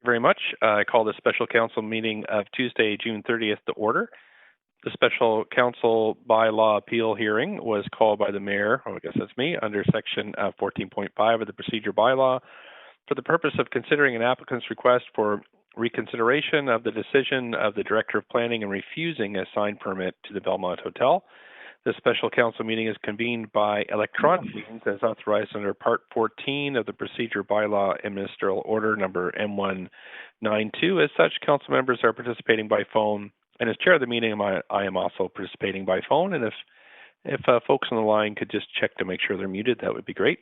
very much. I call this special council meeting of Tuesday, June 30th to order. The special council bylaw appeal hearing was called by the mayor, I guess that's me, under section 14.5 of the procedure bylaw for the purpose of considering an applicant's request for reconsideration of the decision of the Director of Planning and refusing a sign permit to the Belmont Hotel. The special council meeting is convened by electronic means as authorized under Part 14 of the Procedure Bylaw and Ministerial Order number M192. As such, council members are participating by phone, and as chair of the meeting, I am also participating by phone. And if folks on the line could just check to make sure they're muted, that would be great.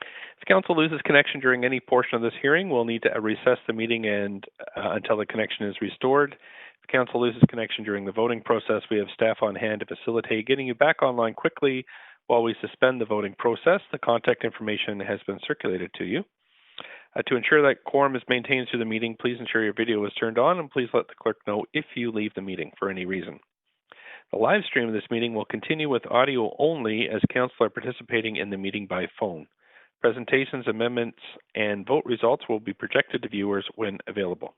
If council loses connection during any portion of this hearing, we'll need to recess the meeting and until the connection is restored. If council loses connection during the voting process, we have staff on hand to facilitate getting you back online quickly while we suspend the voting process. The contact information has been circulated to you. To ensure that quorum is maintained through the meeting, please ensure your video is turned on, and please let the clerk know if you leave the meeting for any reason. The live stream of this meeting will continue with audio only as council are participating in the meeting by phone. Presentations, amendments, and vote results will be projected to viewers when available.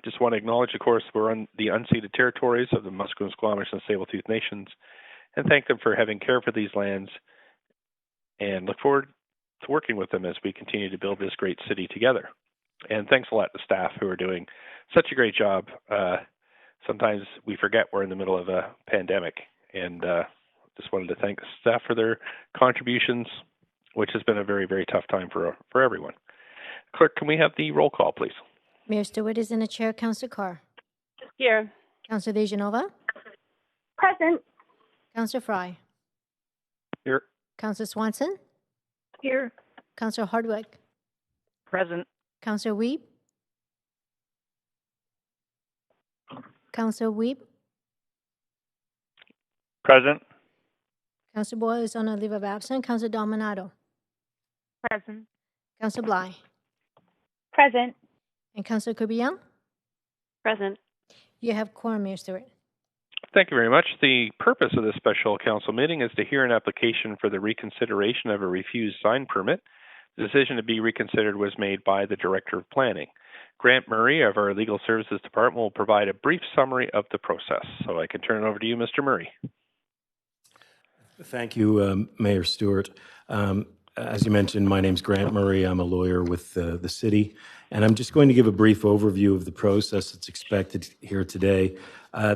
Just want to acknowledge, of course, we're on the unceded territories of the Musqueam, Squamish, and Tsleil-Waututh Nations, and thank them for having care for these lands, and look forward to working with them as we continue to build this great city together. And thanks a lot to staff who are doing such a great job. Sometimes we forget we're in the middle of a pandemic, and just wanted to thank the staff for their contributions, which has been a very, very tough time for everyone. Clerk, can we have the roll call, please? Mayor Stewart is in the chair. Councillor Carr. Here. Councillor Dejanova. Present. Councillor Fry. Here. Councillor Swanson. Here. Councillor Hardwick. Present. Councillor Wiebe. Councillor Wiebe. Present. Councillor Boyle is on a leave of absence. Councillor Dominato. Present. Councillor Bly. Present. And Councillor Québillon. Present. You have quorum, Mayor Stewart. Thank you very much. The purpose of this special council meeting is to hear an application for the reconsideration of a refused sign permit. The decision to be reconsidered was made by the Director of Planning. Grant Murray of our Legal Services Department will provide a brief summary of the process. So I can turn it over to you, Mr. Murray. Thank you, Mayor Stewart. As you mentioned, my name's Grant Murray. I'm a lawyer with the city, and I'm just going to give a brief overview of the process that's expected here today.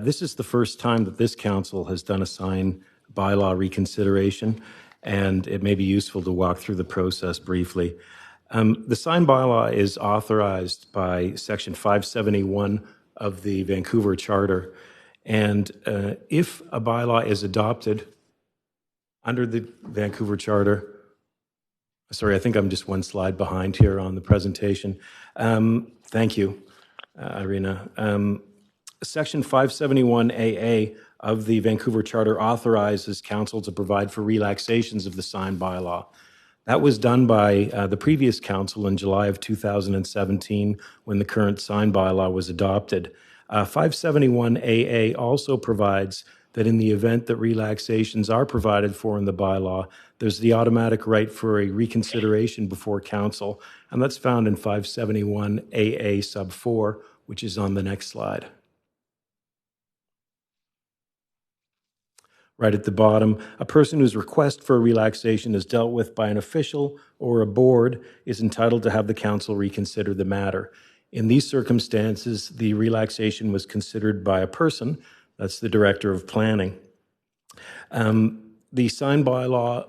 This is the first time that this council has done a sign bylaw reconsideration, and it may be useful to walk through the process briefly. The sign bylaw is authorized by Section 571 of the Vancouver Charter, and if a bylaw is adopted under the Vancouver Charter, sorry, I think I'm just one slide behind here on the presentation. Thank you, Irina. Section 571AA of the Vancouver Charter authorizes council to provide for relaxations of the sign bylaw. That was done by the previous council in July of 2017 when the current sign bylaw was adopted. 571AA also provides that in the event that relaxations are provided for in the bylaw, there's the automatic right for a reconsideration before council, and that's found in 571AA sub 4, which is on the next slide. Right at the bottom, a person whose request for a relaxation is dealt with by an official or a board is entitled to have the council reconsider the matter. In these circumstances, the relaxation was considered by a person. That's the Director of Planning. The sign bylaw,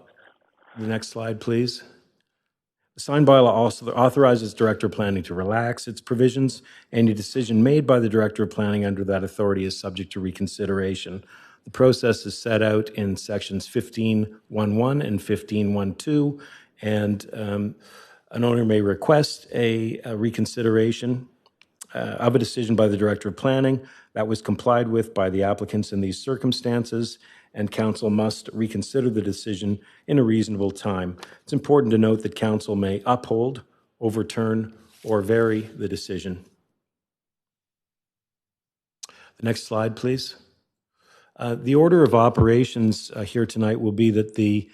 the next slide, please. The sign bylaw also authorizes Director of Planning to relax its provisions. Any decision made by the Director of Planning under that authority is subject to reconsideration. The process is set out in sections 15.1.1 and 15.1.2, and an owner may request a reconsideration of a decision by the Director of Planning. That was complied with by the applicants in these circumstances, and council must reconsider the decision in a reasonable time. It's important to note that council may uphold, overturn, or vary the decision. The next slide, please. The order of operations here tonight will be that the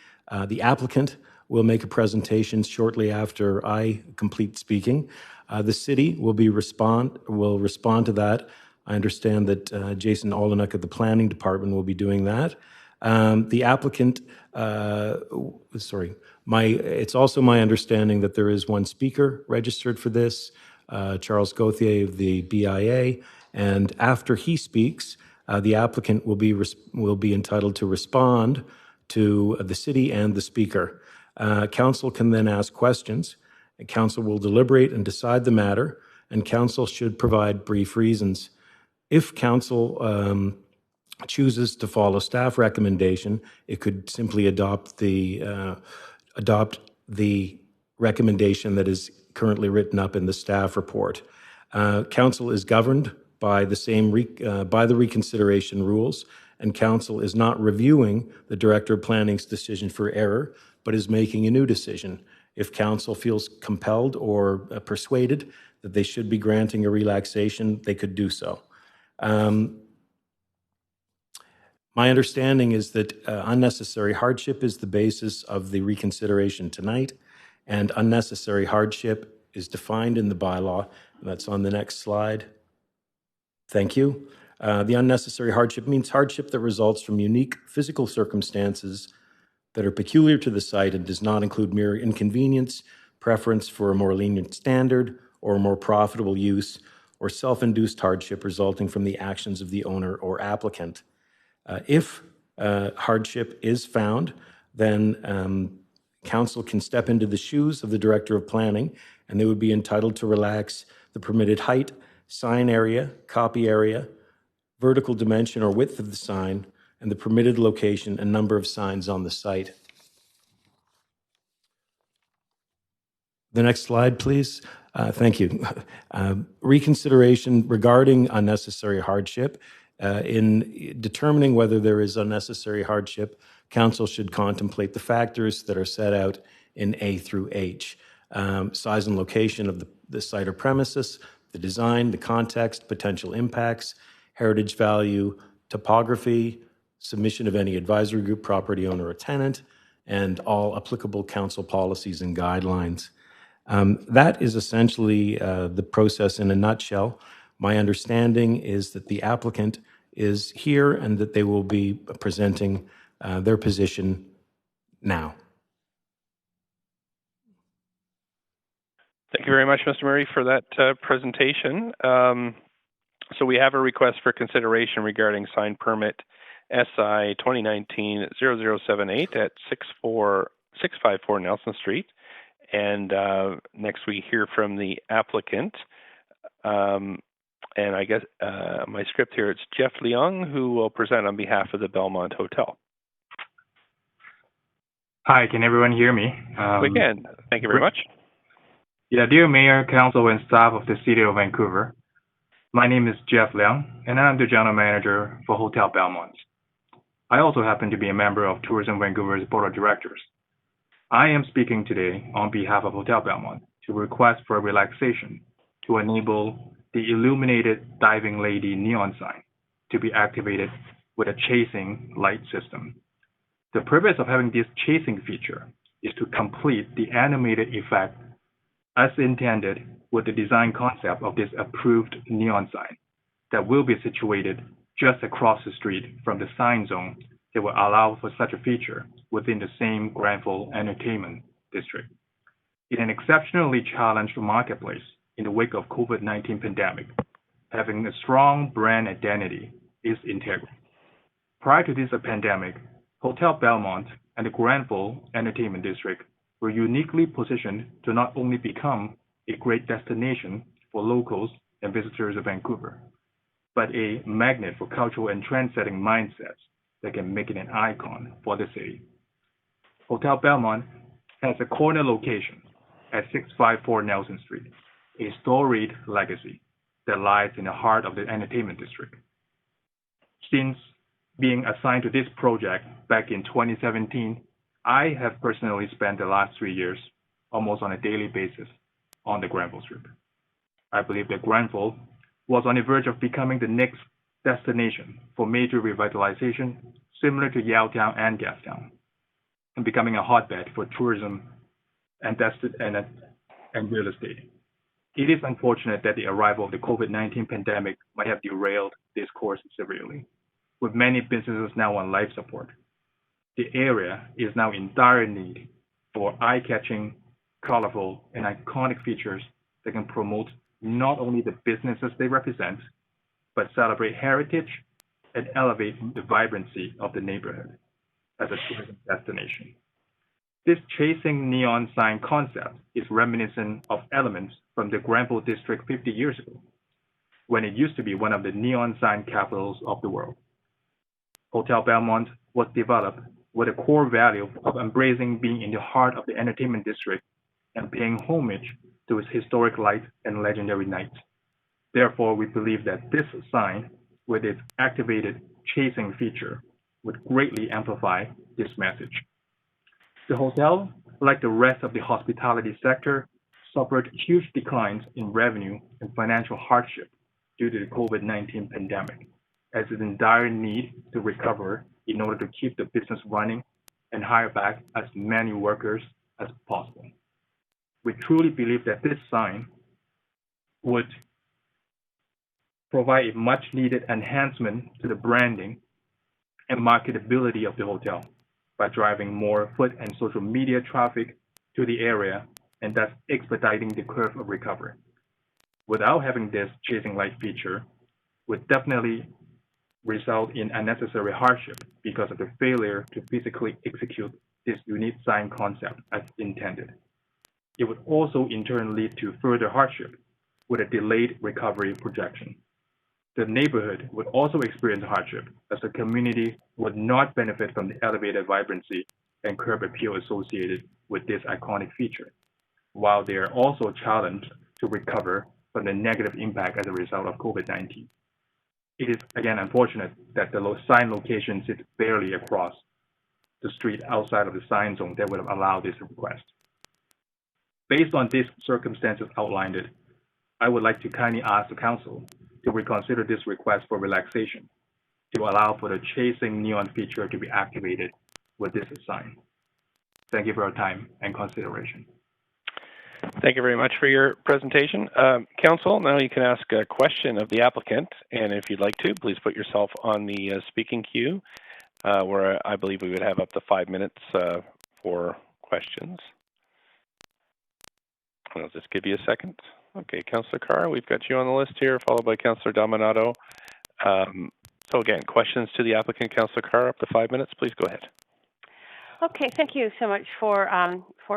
applicant will make a presentation shortly after I complete speaking. The city will respond to that. I understand that Jason Olenek of the Planning Department will be doing that. The applicant, it's also my understanding that there is one speaker registered for this, Charles Gauthier of the BIA, and after he speaks, the applicant will be entitled to respond to the city and the speaker. Council can then ask questions, and council will deliberate and decide the matter, and council should provide brief reasons. If council chooses to follow staff recommendation, it could simply adopt the recommendation that is currently written up in the staff report. Council is governed by the reconsideration rules, and council is not reviewing the Director of Planning's decision for error, but is making a new decision. If council feels compelled or persuaded that they should be granting a relaxation, they could do so. My understanding is that unnecessary hardship is the basis of the reconsideration tonight, and unnecessary hardship is defined in the bylaw, and that's on the next slide. Thank you. The unnecessary hardship means hardship that results from unique physical circumstances that are peculiar to the site and does not include mere inconvenience, preference for a more lenient standard, or a more profitable use, or self-induced hardship resulting from the actions of the owner or applicant. If hardship is found, then council can step into the shoes of the Director of Planning, and they would be entitled to relax the permitted height, sign area, copy area, vertical dimension or width of the sign, and the permitted location and number of signs on the site. The next slide, please. Thank you. Reconsideration regarding unnecessary hardship. In determining whether there is unnecessary hardship, council should contemplate the factors that are set out in A through H. Size and location of the site or premises, the design, the context, potential impacts, heritage value, topography, submission of any advisory group, property owner or tenant, and all applicable council policies and guidelines. That is essentially the process in a nutshell. My understanding is that the applicant is here and that they will be presenting their position now. Thank you very much, Mr. Murray, for that presentation. So we have a request for consideration regarding sign permit SI 2019-0078 at 654 Nelson Street. And next we hear from the applicant. And I guess my script here, it's Jeff Leung, who will present on behalf of the Belmont Hotel. Hi, can everyone hear me? We can. Thank you very much. Yeah, dear Mayor, Council, and staff of the City of Vancouver, my name is Jeff Leung, and I'm the General Manager for Hotel Belmont. I also happen to be a member of Tourism Vancouver's Board of Directors. I am speaking today on behalf of Hotel Belmont to request for a relaxation to enable the illuminated Diving Lady neon sign to be activated with a chasing light system. The purpose of having this chasing feature is to complete the animated effect as intended with the design concept of this approved neon sign that will be situated just across the street from the sign zone that will allow for such a feature within the same Granville Entertainment District. In an exceptionally challenged marketplace in the wake of COVID-19 pandemic, having a strong brand identity is integral. Prior to this pandemic, Hotel Belmont and the Granville Entertainment District were uniquely positioned to not only become a great destination for locals and visitors of Vancouver, but a magnet for cultural and trend-setting mindsets that can make it an icon for the city. Hotel Belmont has a corner location at 654 Nelson Street, a storied legacy that lies in the heart of the entertainment district. Since being assigned to this project back in 2017, I have personally spent the last 3 years almost on a daily basis on the Granville Strip. I believe that Granville was on the verge of becoming the next destination for major revitalization, similar to Yaletown and Gastown. and becoming a hotbed for tourism and real estate. It is unfortunate that the arrival of the COVID-19 pandemic might have derailed this course severely, with many businesses now on life support. The area is now in dire need for eye-catching, colorful, and iconic features that can promote not only the businesses they represent, but celebrate heritage and elevate the vibrancy of the neighborhood as a tourism destination. This chasing neon sign concept is reminiscent of elements from the Granville district 50 years ago, when it used to be one of the neon sign capitals of the world. Hotel Belmont was developed with a core value of embracing being in the heart of the entertainment district and paying homage to its historic lights and legendary nights. Therefore, we believe that this sign, with its activated chasing feature, would greatly amplify this message. The hotel, like the rest of the hospitality sector, suffered huge declines in revenue and financial hardship due to the COVID-19 pandemic, as it's in dire need to recover in order to keep the business running and hire back as many workers as possible. We truly believe that this sign would provide a much-needed enhancement to the branding and marketability of the hotel by driving more foot and social media traffic to the area and thus expediting the curve of recovery. Without having this chasing light feature would definitely result in unnecessary hardship because of the failure to physically execute this unique sign concept as intended. It would also in turn lead to further hardship with a delayed recovery projection. The neighborhood would also experience hardship as the community would not benefit from the elevated vibrancy and curb appeal associated with this iconic feature, while they are also challenged to recover from the negative impact as a result of COVID-19. It is again unfortunate that the sign location sits barely across the street outside of the sign zone that would have allowed this request. Based on these circumstances outlined, I would like to kindly ask the council to reconsider this request for relaxation to allow for the chasing neon feature to be activated with this sign. Thank you for your time and consideration. Thank you very much for your presentation. Council, now you can ask a question of the applicant, and if you'd like to, please put yourself on the speaking queue, where I believe we would have up to 5 minutes for questions. I'll just give you a second. Okay, Councillor Carr, we've got you on the list here, followed by Councillor Dominato. So again, questions to the applicant, Councillor Carr, up to 5 minutes. Please go ahead. Okay, thank you so much for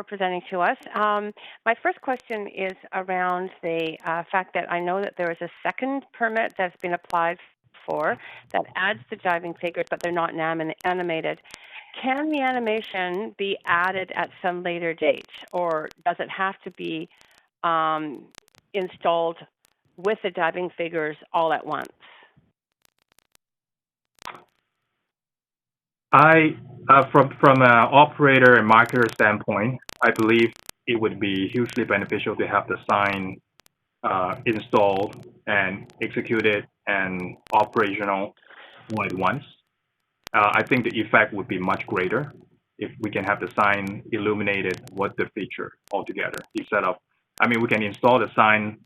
presenting to us. My first question is around the fact that I know that there is a second permit that's been applied for that adds the diving figures, but they're not animated. Can the animation be added at some later date, or does it have to be installed with the diving figures all at once? From an operator and marketer standpoint, I believe it would be hugely beneficial to have the sign installed and executed and operational all at once. I think the effect would be much greater if we can have the sign illuminated with the feature altogether, instead of, I mean, we can install the sign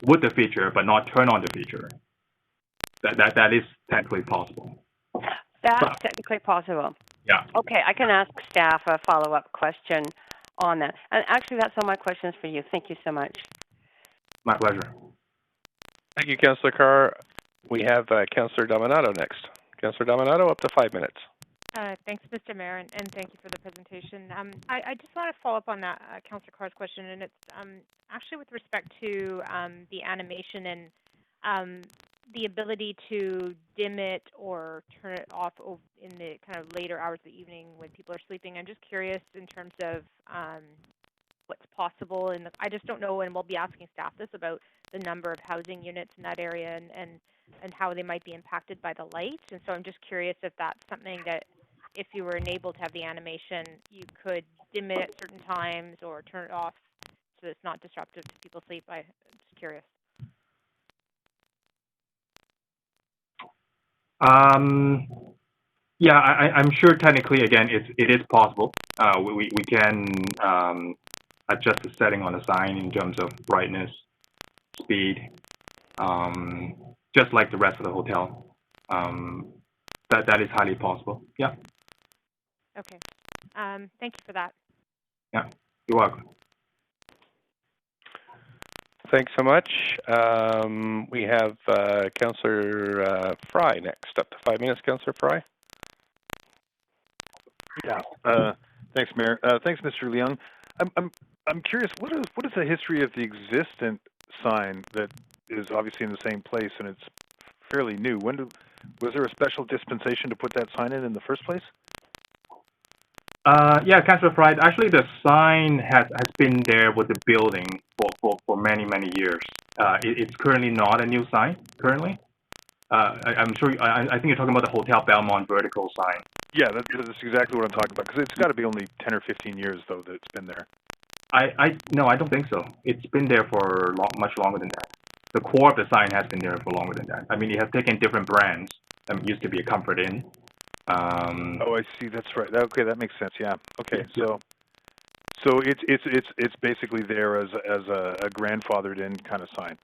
with the feature but not turn on the feature. That is technically possible. That's technically possible. Yeah. Okay, I can ask staff a follow-up question on that. And actually, that's all my questions for you. Thank you so much. My pleasure. Thank you, Councillor Carr. We have Councillor Dominato next. Councillor Dominato, up to 5 minutes. Thanks, Mr. Mayor, and thank you for the presentation. I just want to follow up on that Councillor Carr's question, and it's actually with respect to the animation and the ability to dim it or turn it off in the kind of later hours of the evening when people are sleeping. I'm just curious in terms of what's possible. And I just don't know, and we'll be asking staff this about the number of housing units in that area and how they might be impacted by the light. And so I'm just curious if that's something that, if you were enabled to have the animation, you could dim it at certain times or turn it off so it's not disruptive to people's sleep. I'm just curious. Yeah, I'm sure technically, again, it is possible. we can adjust the setting on the sign in terms of brightness, speed, just like the rest of the hotel. That is highly possible. Yeah. Okay. Thank you for that. Yeah. You're welcome. Thanks so much. We have Councillor Fry next. Up to 5 minutes, Councillor Fry. Yeah. Thanks, Mayor. Thanks, Mr. Leung. I'm curious. What is the history of the existent sign that is obviously in the same place and it's fairly new? Was there a special dispensation to put that sign in the first place? Yeah, Councillor Fry. Actually, the sign has been there with the building for many years. It's currently not a new sign. Currently, I'm sure. I think you're talking about the Hotel Belmont vertical sign. Yeah, that's exactly what I'm talking about. Because it's got to be only 10 or 15 years though that it's been there. No, I don't think so. It's been there for much longer than that. The core of the sign has been there for longer than that. I mean, it has taken different brands. It used to be a Comfort Inn. Oh, I see. That's right. Okay, that makes sense. Yeah. Okay. Yeah. So it's basically there as a grandfathered in kind of sign.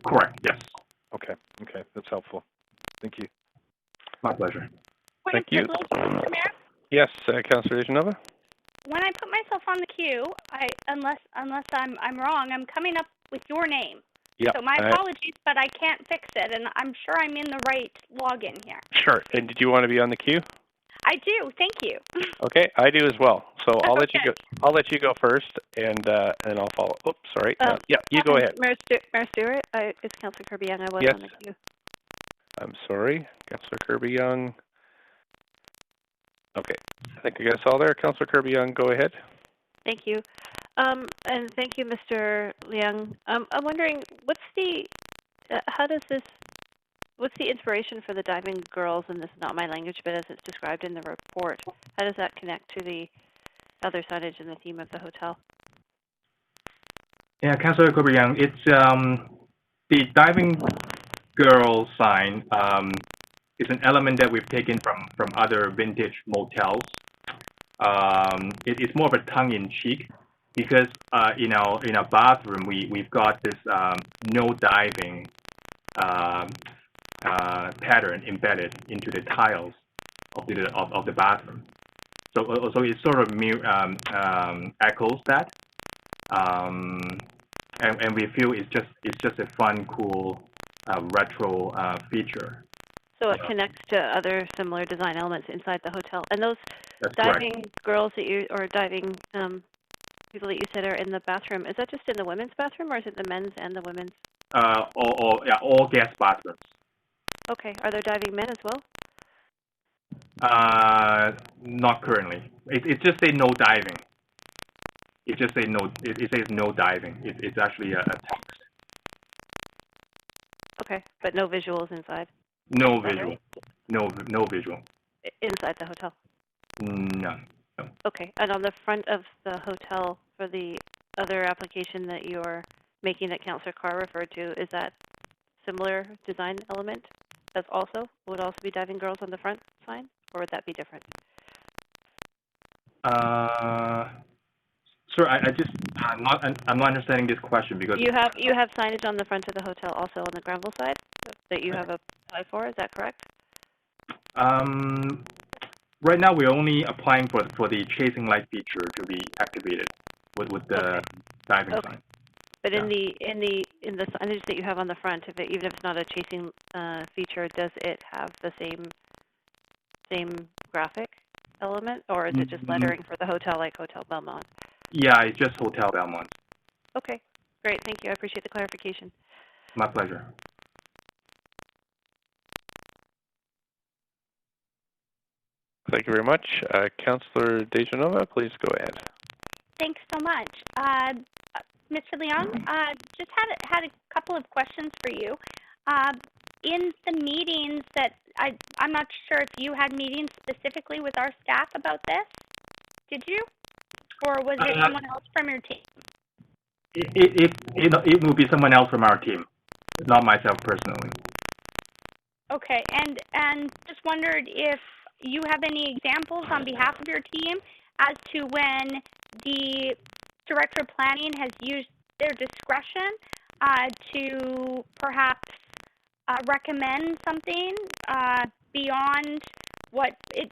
Correct. Yes. Okay. That's helpful. Thank you. My pleasure. Thank you. Mr. Mayor? Yes, Councillor Dejanova. When I put myself on the queue, unless I'm wrong, I'm coming up with your name. Yeah. So my apologies, but I can't fix it, and I'm sure I'm in the right login here. Sure. And did you want to be on the queue? I do. Thank you. Okay, I do as well. So I'll let Okay. you go. I'll let you go first, and I'll follow. Oops, sorry. Yeah, you go ahead. Mayor Stewart, it's Councillor Kirby Young. I was on the queue. I'm sorry, Councillor Kirby Young. Okay, I think I got us all there. Councillor Kirby Young, go ahead. Thank you. And thank you, Mr. Liang. I'm wondering, what's the inspiration for the diving girls, and this is not my language, but as it's described in the report, how does that connect to the other signage and the theme of the hotel? Yeah, Councillor Kirby Young, it's the diving girl sign is an element that we've taken from other vintage motels. It's more of a tongue-in-cheek because in our bathroom we've got this no diving pattern embedded into the tiles of the bathroom. So it sort of echoes that, and we feel it's just a fun, cool retro feature. So it connects to other similar design elements inside the hotel. And those That's diving correct. girls or diving people that you said are in the bathroom, is that just in the women's bathroom, or is it the men's and the women's? All guest bathrooms. Okay. Are there diving men as well? Not currently. It just say no diving. It just say no. It says no diving. It's actually a text. Okay, but no visuals inside. No visual. No visual. Inside the hotel. None. No. Okay, and on the front of the hotel for the other application that you're making that Councillor Carr referred to, is that similar design element? Would also be diving girls on the front sign, or would that be different? Sir, I'm not understanding this question because You have signage on the front of the hotel, also on the Granville side, that you have applied for. Is that correct? right now we're only applying for the chasing light feature to be activated with the diving sign. But in the signage that you have on the front, even if it's not a chasing feature, does it have the same graphic element, or is it just lettering for the hotel, like Hotel Belmont? Yeah, it's just Hotel Belmont. Okay, great. Thank you. I appreciate the clarification. My pleasure. Thank you very much. Councillor Dejanova, please go ahead. Thanks so much. Mr. Leung, just had a couple of questions for you. In the meetings that I'm not sure if you had meetings specifically with our staff about this. Did you? Or was it someone else from your team? It will be someone else from our team, not myself personally. Okay, and just wondered if you have any examples on behalf of your team as to when the Director of Planning has used their discretion to perhaps recommend something beyond what it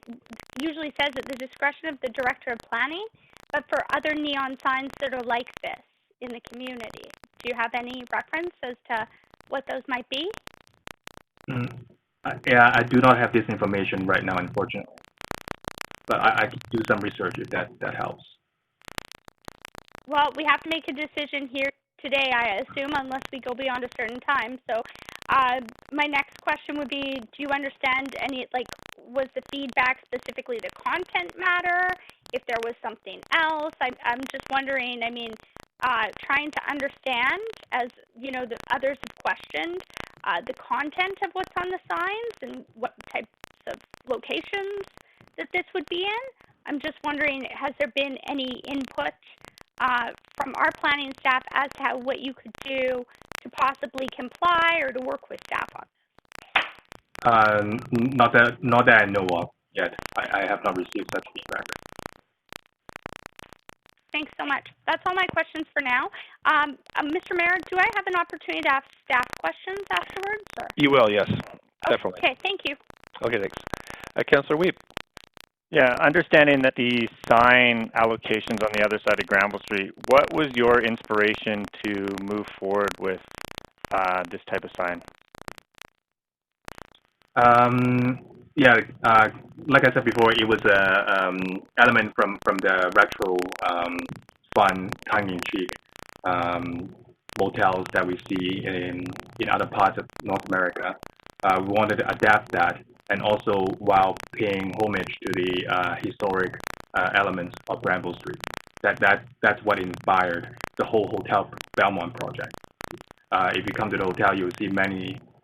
usually says at the discretion of the Director of Planning, but for other neon signs that are like this in the community. Do you have any reference as to what those might be? Yeah, I do not have this information right now, unfortunately. But I can do some research if that helps. Well, we have to make a decision here today, I assume, unless we go beyond a certain time. So my next question would be, do you understand any, like, was the feedback specifically the content matter? If there was something else? I'm just wondering, I mean, trying to understand, as, you know, the others have questioned, the content of what's on the signs and what types of locations that this would be in. I'm just wondering, has there been any input from our planning staff as to what you could do to possibly comply or to work with staff on? Not that I know of yet. I have not received such feedback. Thanks so much. That's all my questions for now. Mr. Mayor, do I have an opportunity to ask staff questions afterwards? Or? You will, yes, definitely. Okay, thank you. Okay, thanks. Councillor Wiebe. Yeah, understanding that the sign allocations on the other side of Granville Street, what was your inspiration to move forward with this type of sign? Yeah, like I said before, it was an element from the retro fun, tongue-in-cheek motels that we see in other parts of North America. We wanted to adapt that, and also while paying homage to the historic elements of Granville Street. That's what inspired the whole Hotel Belmont project. If you come to the hotel, you'll see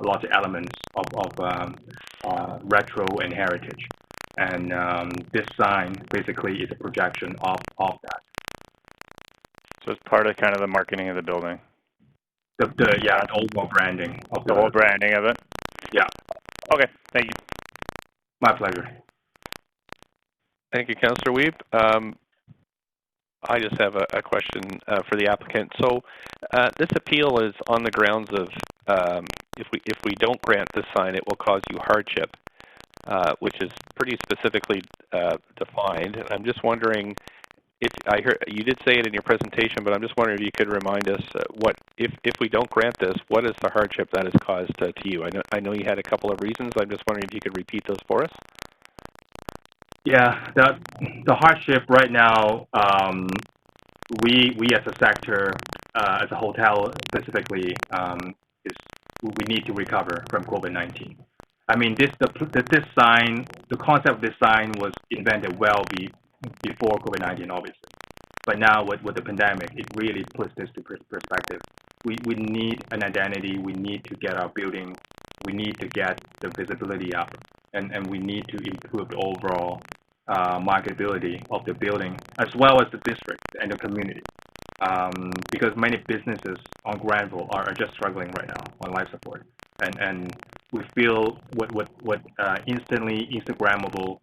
lots of elements of retro and heritage. And this sign basically is a projection of that. So it's part of kind of the marketing of the building? The overall branding of the whole branding of it? Yeah. Okay, thank you. My pleasure. Thank you, Councillor Wiebe. I just have a question for the applicant. So this appeal is on the grounds of if we don't grant this sign, it will cause you hardship, which is pretty specifically defined. And I'm just wondering, I heard you did say it in your presentation, but I'm just wondering if you could remind us what if we don't grant this, what is the hardship that is caused to you? I know you had a couple of reasons. I'm just wondering if you could repeat those for us. Yeah, the hardship right now, we as a sector, as a hotel specifically, is we need to recover from COVID-19. I mean, this sign, the concept of this sign was invented well before COVID-19, obviously. But now with the pandemic, it really puts this to perspective. We need an identity. We need to get our building. We need to get the visibility up, and we need to improve the overall marketability of the building, as well as the district and the community. Because many businesses on Granville are just struggling right now on life support, and we feel what instantly Instagrammable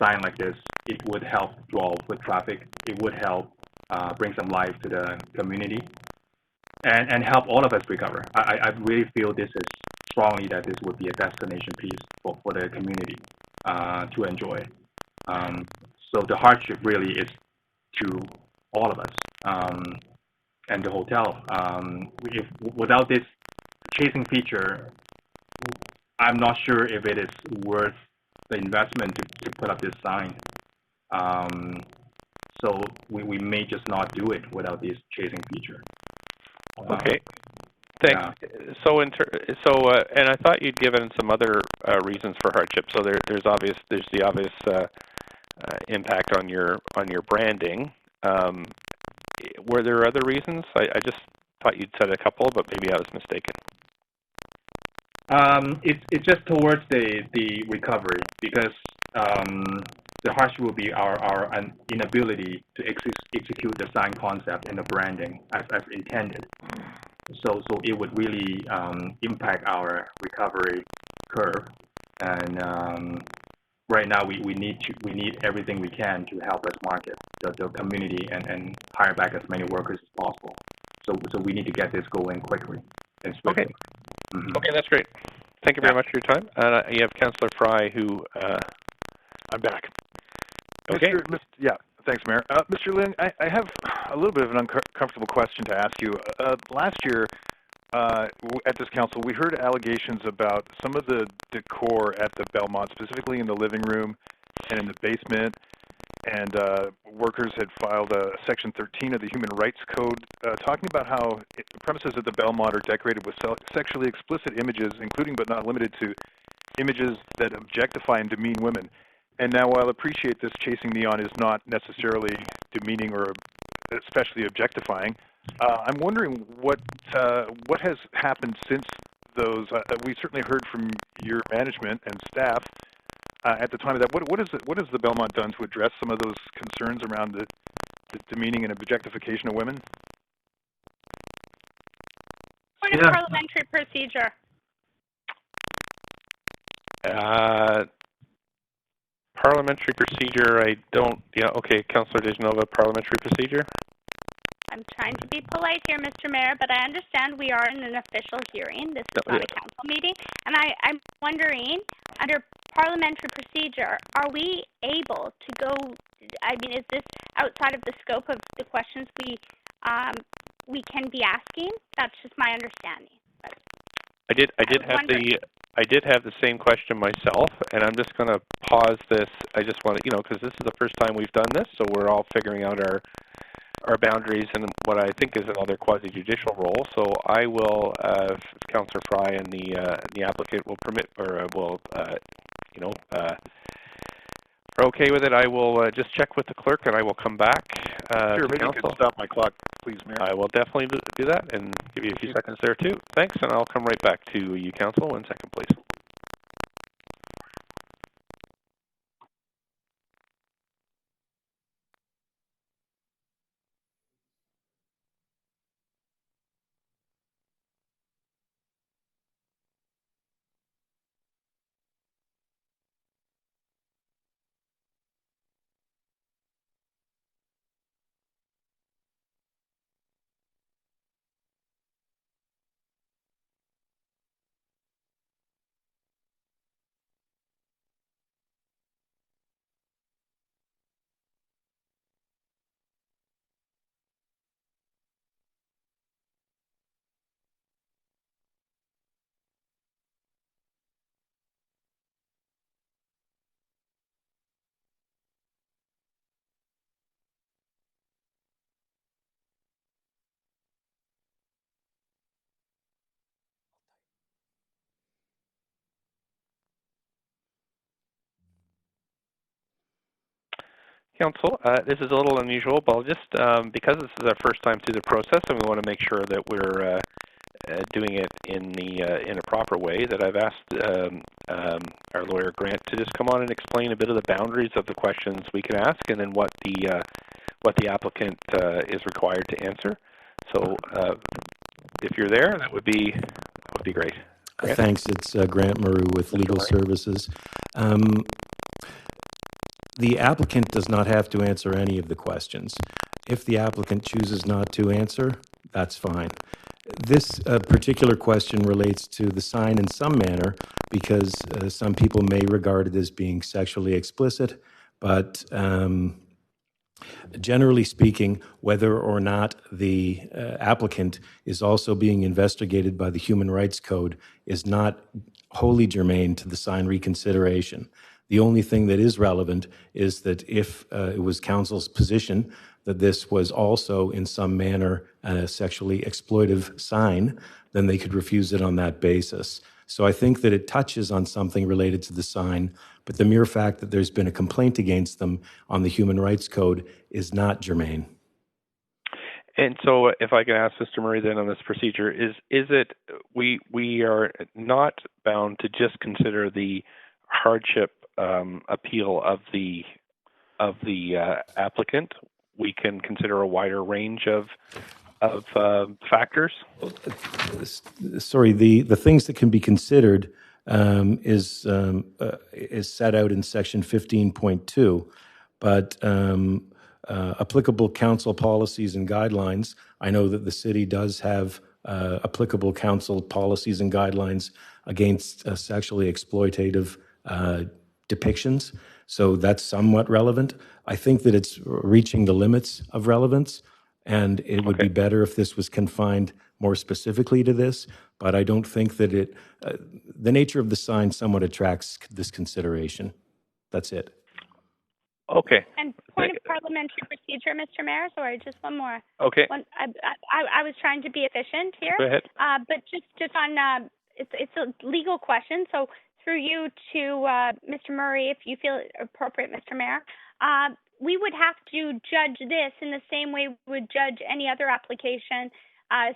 sign like this, it would help draw foot traffic. It would help bring some life to the community, and help all of us recover. I really feel this is strongly that this would be a destination piece for the community to enjoy. So the hardship really is to all of us and the hotel. Without this chasing feature, I'm not sure if it is worth the investment to put up this sign. So we may just not do it without this chasing feature. Okay. Thanks. Yeah. And I thought you'd given some other reasons for hardship. So there's the obvious impact on your branding. Were there other reasons? I just thought you'd said a couple, but maybe I was mistaken. It's just towards the recovery, because the hardship will be our inability to execute the sign concept and the branding as intended. So it would really impact our recovery curve, and right now we need everything we can to help us market the community and hire back as many workers as possible. So we need to get this going quickly and swiftly. Okay. Okay, that's great. Thank you very much for your time. You have Councillor Fry, who I'm back. Okay. Yeah, thanks, Mayor. Mr. Leung, I have a little bit of an uncomfortable question to ask you. Last year, at this council, we heard allegations about some of the decor at the Belmont, specifically in the living room and in the basement, and workers had filed a Section 13 of the Human Rights Code talking about how premises at the Belmont are decorated with sexually explicit images, including but not limited to images that objectify and demean women. And now, while I appreciate this, chasing neon is not necessarily demeaning or especially objectifying, I'm wondering what has happened since those. We certainly heard from your management and staff at the time of that. What has the Belmont done to address some of those concerns around the demeaning and objectification of women? Point of parliamentary procedure. Parliamentary procedure, I don't, okay, Councillor Dejanova, parliamentary procedure? I'm trying to be polite here, Mr. Mayor, but I understand we are in an official hearing. This is not a council meeting. And I'm wondering, under parliamentary procedure, are we able to go, I mean, is this outside of the scope of the questions we can be asking? That's just my understanding. But I did have the same question myself, and I'm just going to pause this. I just want to, because this is the first time we've done this, so we're all figuring out our boundaries and what I think is another quasi-judicial role. So I will, if Councillor Fry and the applicant will permit, or will, are okay with it, I will just check with the clerk, and I will come back. Sure, maybe council. You can stop my clock, please, Mayor. I will definitely do that and give you a few seconds there too. Thanks, and I'll come right back to you, Council. 1 second, please. Council, this is a little unusual, but I'll just, because this is our first time through the process and we want to make sure that we're doing it in a proper way, that I've asked our lawyer Grant to just come on and explain a bit of the boundaries of the questions we can ask, and then what the applicant is required to answer. So if you're there, that would be great. Thanks. It's Grant Maru with Legal Services. The applicant does not have to answer any of the questions. If the applicant chooses not to answer, that's fine. This particular question relates to the sign in some manner because some people may regard it as being sexually explicit, but generally speaking, whether or not the applicant is also being investigated by the Human Rights Code is not wholly germane to the sign reconsideration. The only thing that is relevant is that if it was council's position that this was also in some manner a sexually exploitive sign, then they could refuse it on that basis. So I think that it touches on something related to the sign, but the mere fact that there's been a complaint against them on the Human Rights Code is not germane. And so if I can ask Mr. Murray then on this procedure, is it, we are not bound to just consider the hardship appeal of the applicant. We can consider a wider range of factors. Sorry, the things that can be considered is set out in section 15.2, but applicable council policies and guidelines. I know that the city does have applicable council policies and guidelines against sexually exploitative depictions. So that's somewhat relevant. I think that it's reaching the limits of relevance, and it would be better if this was confined more specifically to this, but I don't think that the nature of the sign somewhat attracts this consideration. That's it. Okay. And point of parliamentary procedure, Mr. Mayor. Sorry, just one more. Okay. I was trying to be efficient here. Go ahead. But just on, it's a legal question. So through you to Mr. Murray, if you feel it appropriate, Mr. Mayor, we would have to judge this in the same way we would judge any other application,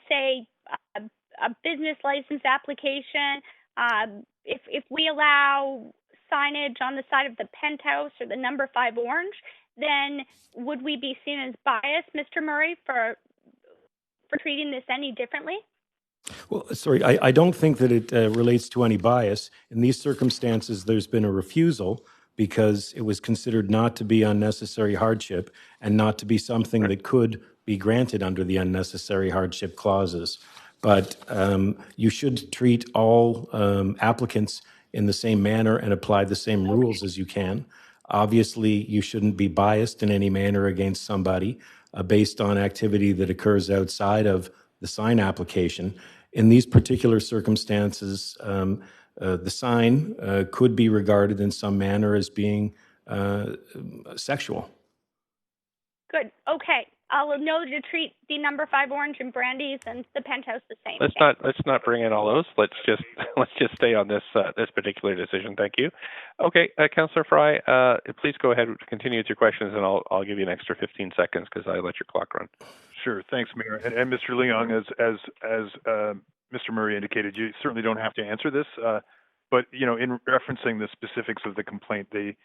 say a business license application. If we allow signage on the side of the penthouse or the number 5 orange, then would we be seen as biased, Mr. Murray, for treating this any differently? Well, sorry, I don't think that it relates to any bias. In these circumstances, there's been a refusal because it was considered not to be unnecessary hardship and not to be something that could be granted under the unnecessary hardship clauses. But you should treat all applicants in the same manner and apply the same rules as you can. Obviously, you shouldn't be biased in any manner against somebody based on activity that occurs outside of the sign application. In these particular circumstances, the sign could be regarded in some manner as being sexual. Good. Okay. I'll know to treat the number 5 orange and Brandy's and the penthouse the same. Let's not bring in all those. Let's just stay on this this particular decision. Thank you. Okay, Councillor Fry, please go ahead and continue with your questions, and I'll give you an extra 15 seconds because I let your clock run. Sure. Thanks, Mayor. And Mr. Leong, as Mr. Murray indicated, you certainly don't have to answer this, but in referencing the specifics of the complaint, they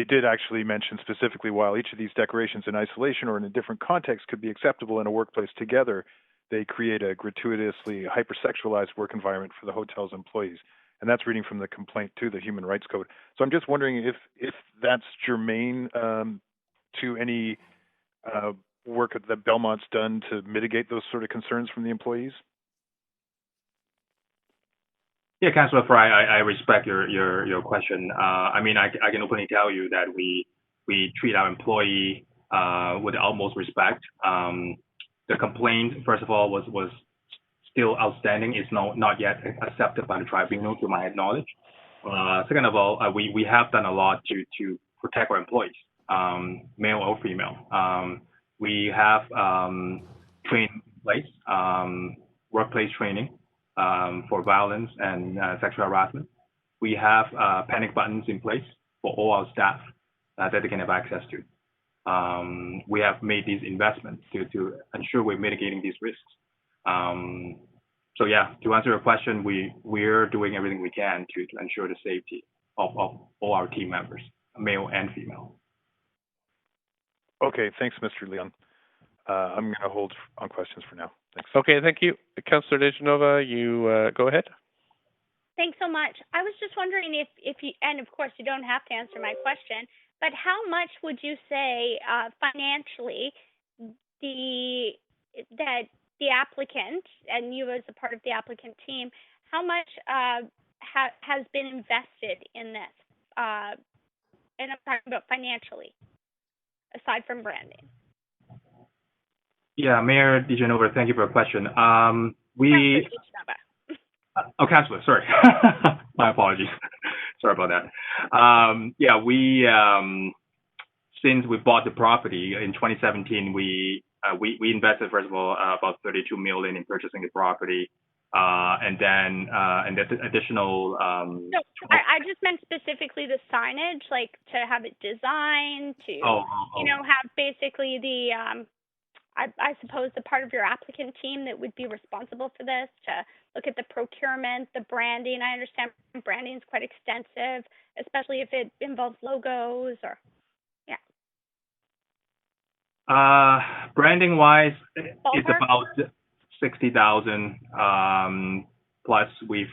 did actually mention specifically while each of these decorations in isolation or in a different context could be acceptable in a workplace together, they create a gratuitously hypersexualized work environment for the hotel's employees. And that's reading from the complaint to the Human Rights Code. So I'm just wondering if that's germane to any work that Belmont's done to mitigate those sort of concerns from the employees? Yeah, Councillor Fry, I respect your question. I mean, I can openly tell you that we treat our employee with the utmost respect. The complaint, first of all, was still outstanding. It's not yet accepted by the tribunal, to my knowledge. Second of all, we have done a lot to protect our employees, male or female. We have trained in place, workplace training. For violence and sexual harassment. We have panic buttons in place for all our staff that they can have access to. We have made these investments to ensure we're mitigating these risks. So yeah, to answer your question, we're doing everything we can to ensure the safety of all our team members, male and female. Okay, thanks, Mr. Leong. I'm going to hold on questions for now. Thanks. Okay, thank you. Councillor DeGenova, you go ahead. Thanks so much. I was just wondering if you, and of course you don't have to answer my question, but how much would you say financially that the applicant, and you as a part of the applicant team, how much has been invested in this? And I'm talking about financially, aside from branding. Yeah, Mayor DeGenova, thank you for your question. Councillor, sorry. My apologies. Sorry about that. Since we bought the property in 2017, we invested, first of all, about $32 million in purchasing the property. And the additional. No, I just meant specifically the signage, like to have it designed, to have basically the I suppose the part of your applicant team that would be responsible for this to look at the procurement, the branding. I understand branding is quite extensive, especially if it involves logos or branding wise, it's about 60,000. Plus we've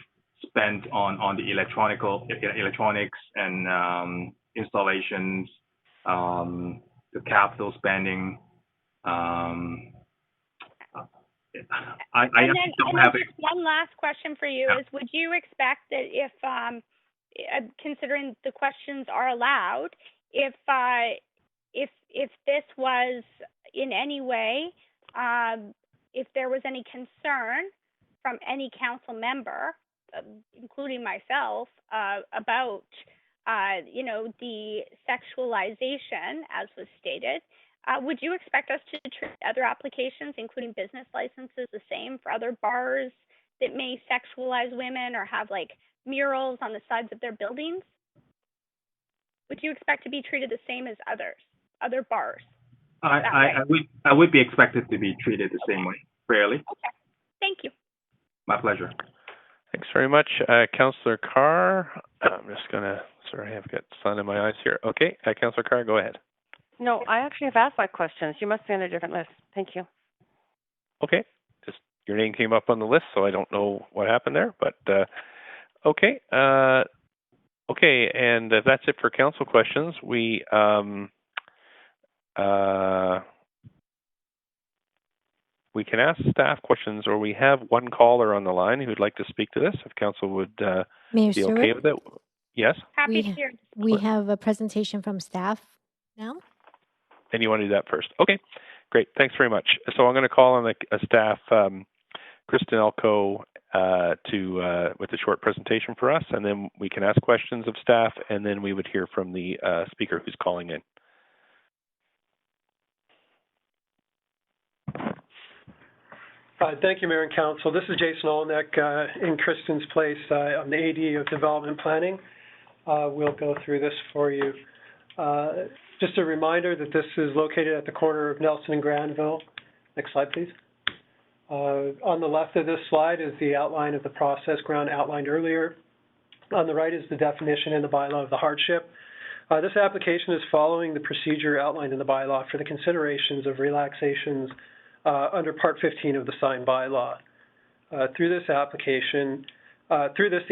spent on the electronics and installations, the capital spending. I don't have just one last question for you is, would you expect that if, considering the questions are allowed, if this was in any way, if there was any concern from any council member, including myself, about, the sexualization, as was stated, would you expect us to treat other applications, including business licenses, the same for other bars that may sexualize women or have like murals on the sides of their buildings? Would you expect to be treated the same as other bars? I would be expected to be treated the same way, fairly. Okay, thank you. My pleasure. Thanks very much, Councillor Carr. I'm just gonna. Sorry, I've got sun in my eyes here. Okay, Councillor Carr, go ahead. No, I actually have asked my questions. You must be on a different list. Thank you. Okay, just your name came up on the list, so I don't know what happened there, but okay. Okay, and that's it for council questions. We can ask staff questions, or we have one caller on the line who'd like to speak to this. If council would Mayor be Stewart, okay with it. Yes? Happy to hear. We have a presentation from staff now. And you want to do that first? Okay, great. Thanks very much. So I'm going to call on the staff, Kristen Elko, with a short presentation for us, and then we can ask questions of staff, and then we would hear from the speaker who's calling in. Thank you, Mayor and Council. This is Jason Olnick in Kristen's place. I'm the AD of Development Planning. We'll go through this for you. Just a reminder that this is located at the corner of Nelson and Granville. Next slide, please. On the left of this slide is the outline of the process ground outlined earlier. On the right is the definition in the bylaw of the hardship. This application is following the procedure outlined in the bylaw for the considerations of relaxations under Part 15 of the sign bylaw. Through this, the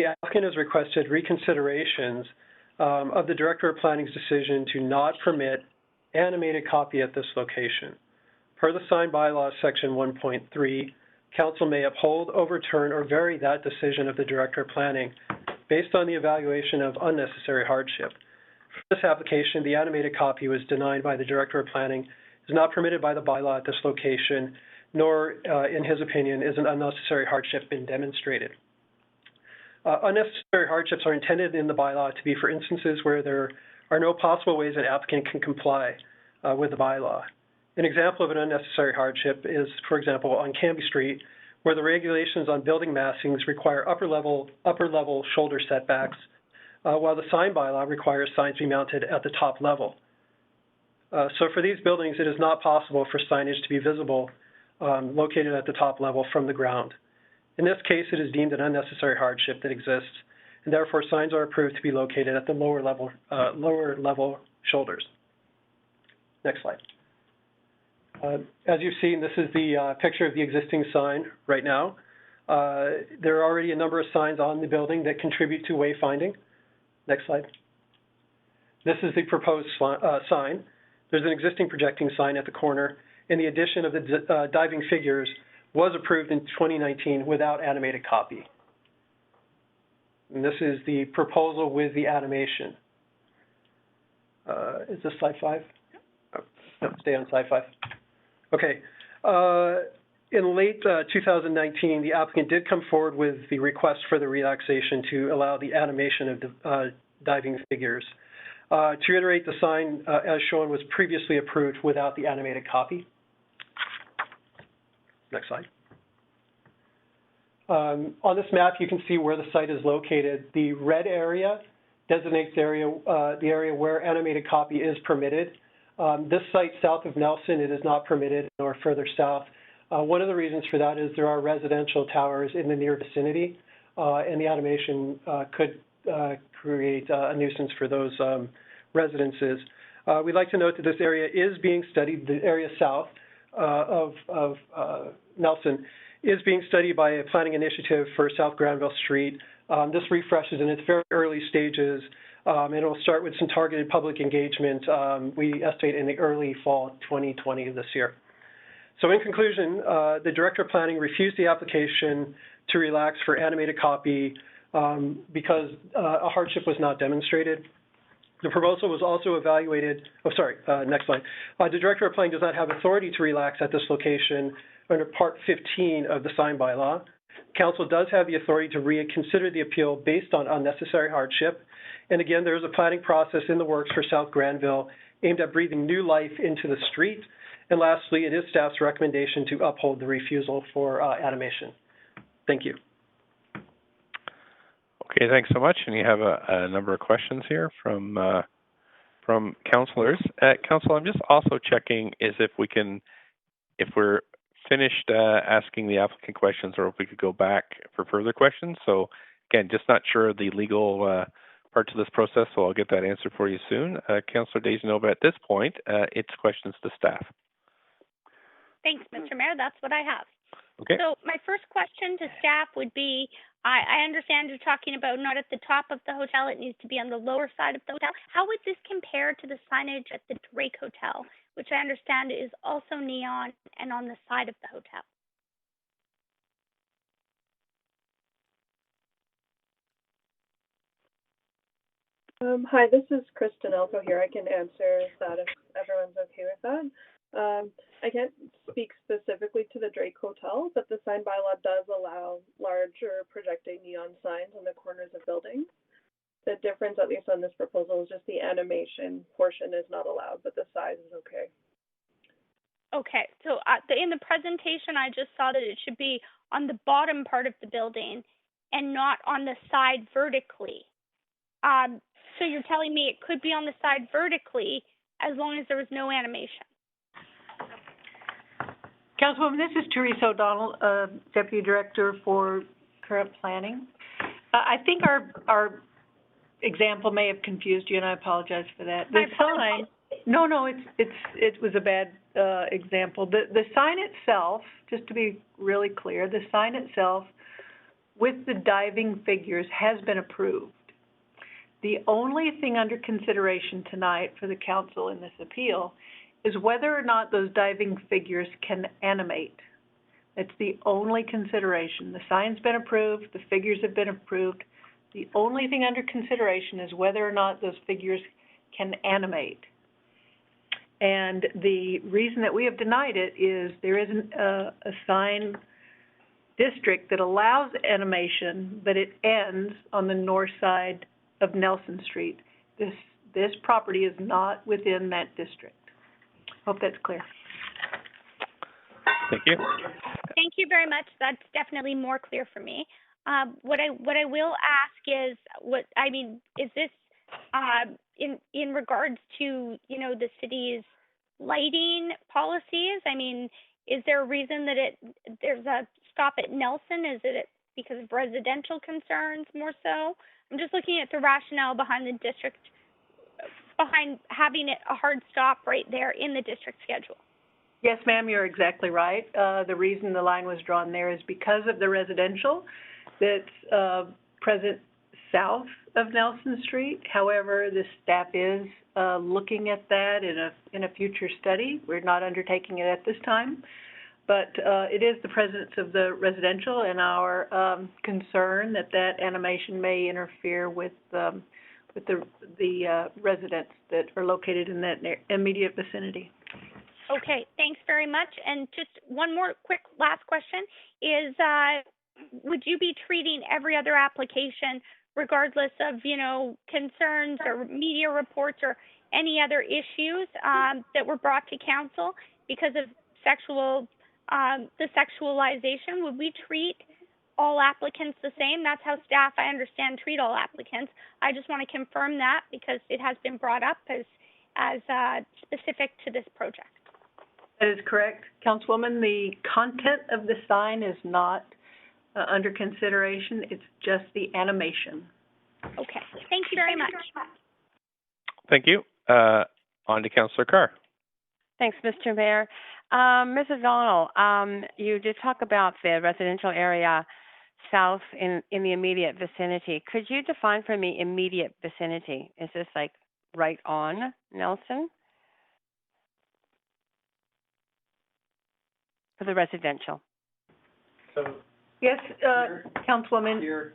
applicant has requested reconsiderations of the Director of Planning's decision to not permit animated copy at this location. Per the sign bylaw section 1.3, Council may uphold, overturn, or vary that decision of the Director of Planning based on the evaluation of unnecessary hardship. For this application, the animated copy was denied by the Director of Planning, is not permitted by the bylaw at this location, nor, in his opinion, is an unnecessary hardship been demonstrated. Unnecessary hardships are intended in the bylaw to be for instances where there are no possible ways an applicant can comply with the bylaw. An example of an unnecessary hardship is, for example, on Canby Street, where the regulations on building massings require upper level shoulder setbacks, while the sign bylaw requires signs be mounted at the top level. So for these buildings, it is not possible for signage to be visible located at the top level from the ground. In this case, it is deemed an unnecessary hardship that exists, and therefore signs are approved to be located at the lower level shoulders. Next slide. As you've seen, this is the picture of the existing sign right now. There are already a number of signs on the building that contribute to wayfinding. Next slide. This is the proposed sign. There's an existing projecting sign at the corner, and the addition of the diving figures was approved in 2019 without animated copy. And this is the proposal with the animation. Is this slide 5? Oh, no, stay on slide 5. Okay. In late 2019, the applicant did come forward with the request for the relaxation to allow the animation of the diving figures. To reiterate, the sign, as shown, was previously approved without the animated copy. Next slide. On this map, you can see where the site is located. The red area designates the area where animated copy is permitted. This site south of Nelson, it is not permitted, nor further south. One of the reasons for that is there are residential towers in the near vicinity, and the animation could create a nuisance for those residences. We'd like to note that this area is being studied, the area south of Nelson is being studied by a planning initiative for South Granville Street This refresh is in its very early stages, and it will start with some targeted public engagement, we estimate in the early fall 2020 of this year. So in conclusion, the Director of Planning refused the application to relax for animated copy because a hardship was not demonstrated. The proposal was also evaluated, next slide. The Director of Planning does not have authority to relax at this location under Part 15 of the sign bylaw. Council does have the authority to reconsider the appeal based on unnecessary hardship. And again, there is a planning process in the works for South Granville aimed at breathing new life into the street. And lastly, it is staff's recommendation to uphold the refusal for animation. Thank you. Okay, thanks so much. And you have a number of questions here from councilors. Council, I'm just also checking if we're finished asking the applicant questions, or if we could go back for further questions. So again, just not sure of the legal parts of this process, so I'll get that answer for you soon. Councillor Daisy-Nova, at this point, it's questions to staff. Thanks, Mr. Mayor. That's what I have. Okay. So my first question to staff would be, I understand you're talking about not at the top of the hotel, it needs to be on the lower side of the hotel. How would this compare to the signage at the Drake Hotel, which I understand is also neon and on the side of the hotel? Hi, this is Kristen Elko here. I can answer that if everyone's okay with that. I can't speak specifically to the Drake Hotel, but the sign bylaw does allow larger projecting neon signs on the corners of buildings. The difference, at least on this proposal, is just the animation portion is not allowed, but the size is okay. Okay, so in the presentation, I just saw that it should be on the bottom part of the building and not on the side vertically. So you're telling me it could be on the side vertically as long as there was no animation? Councilwoman, this is Teresa O'Donnell, Deputy Director for Current Planning. I think our example may have confused you, and I apologize for that. The sign, no, it was a bad example. The sign itself, just to be really clear, the sign itself with the diving figures has been approved. The only thing under consideration tonight for the council in this appeal is whether or not those diving figures can animate. It's the only consideration. The sign's been approved, the figures have been approved. The only thing under consideration is whether or not those figures can animate. And the reason that we have denied it is there isn't a sign district that allows animation, but it ends on the north side of Nelson Street. This property is not within that district. Hope that's clear. Thank you. Thank you very much. That's definitely more clear for me. What I will ask is, is this in regards to the city's lighting policies? I mean, is there a reason that there's a stop at Nelson? Is it because of residential concerns more so? I'm just looking at the rationale behind the district, behind having it a hard stop right there in the district schedule. Yes, ma'am, you're exactly right. The reason the line was drawn there is because of the residential that's present south of Nelson Street. However, the staff is looking at that in a future study. We're not undertaking it at this time, but it is the presence of the residential and our concern that animation may interfere with the residents that are located in that immediate vicinity. Okay, thanks very much. And just one more quick last question is, would you be treating every other application regardless of, concerns or media reports or any other issues that were brought to council because of the sexualization? Would we treat all applicants the same? That's how staff, I understand, treat all applicants. I just want to confirm that because it has been brought up as specific to this project. That is correct, Councilwoman. The content of the sign is not under consideration. It's just the animation. Okay. Thank you very much. Thank you. On to Councillor Carr. Thanks, Mr. Mayor. Mrs. O'Donnell, you did talk about the residential area. south in the immediate vicinity. Could you define for me immediate vicinity? Is this like right on Nelson for the residential? So Yes, Councilwoman. you're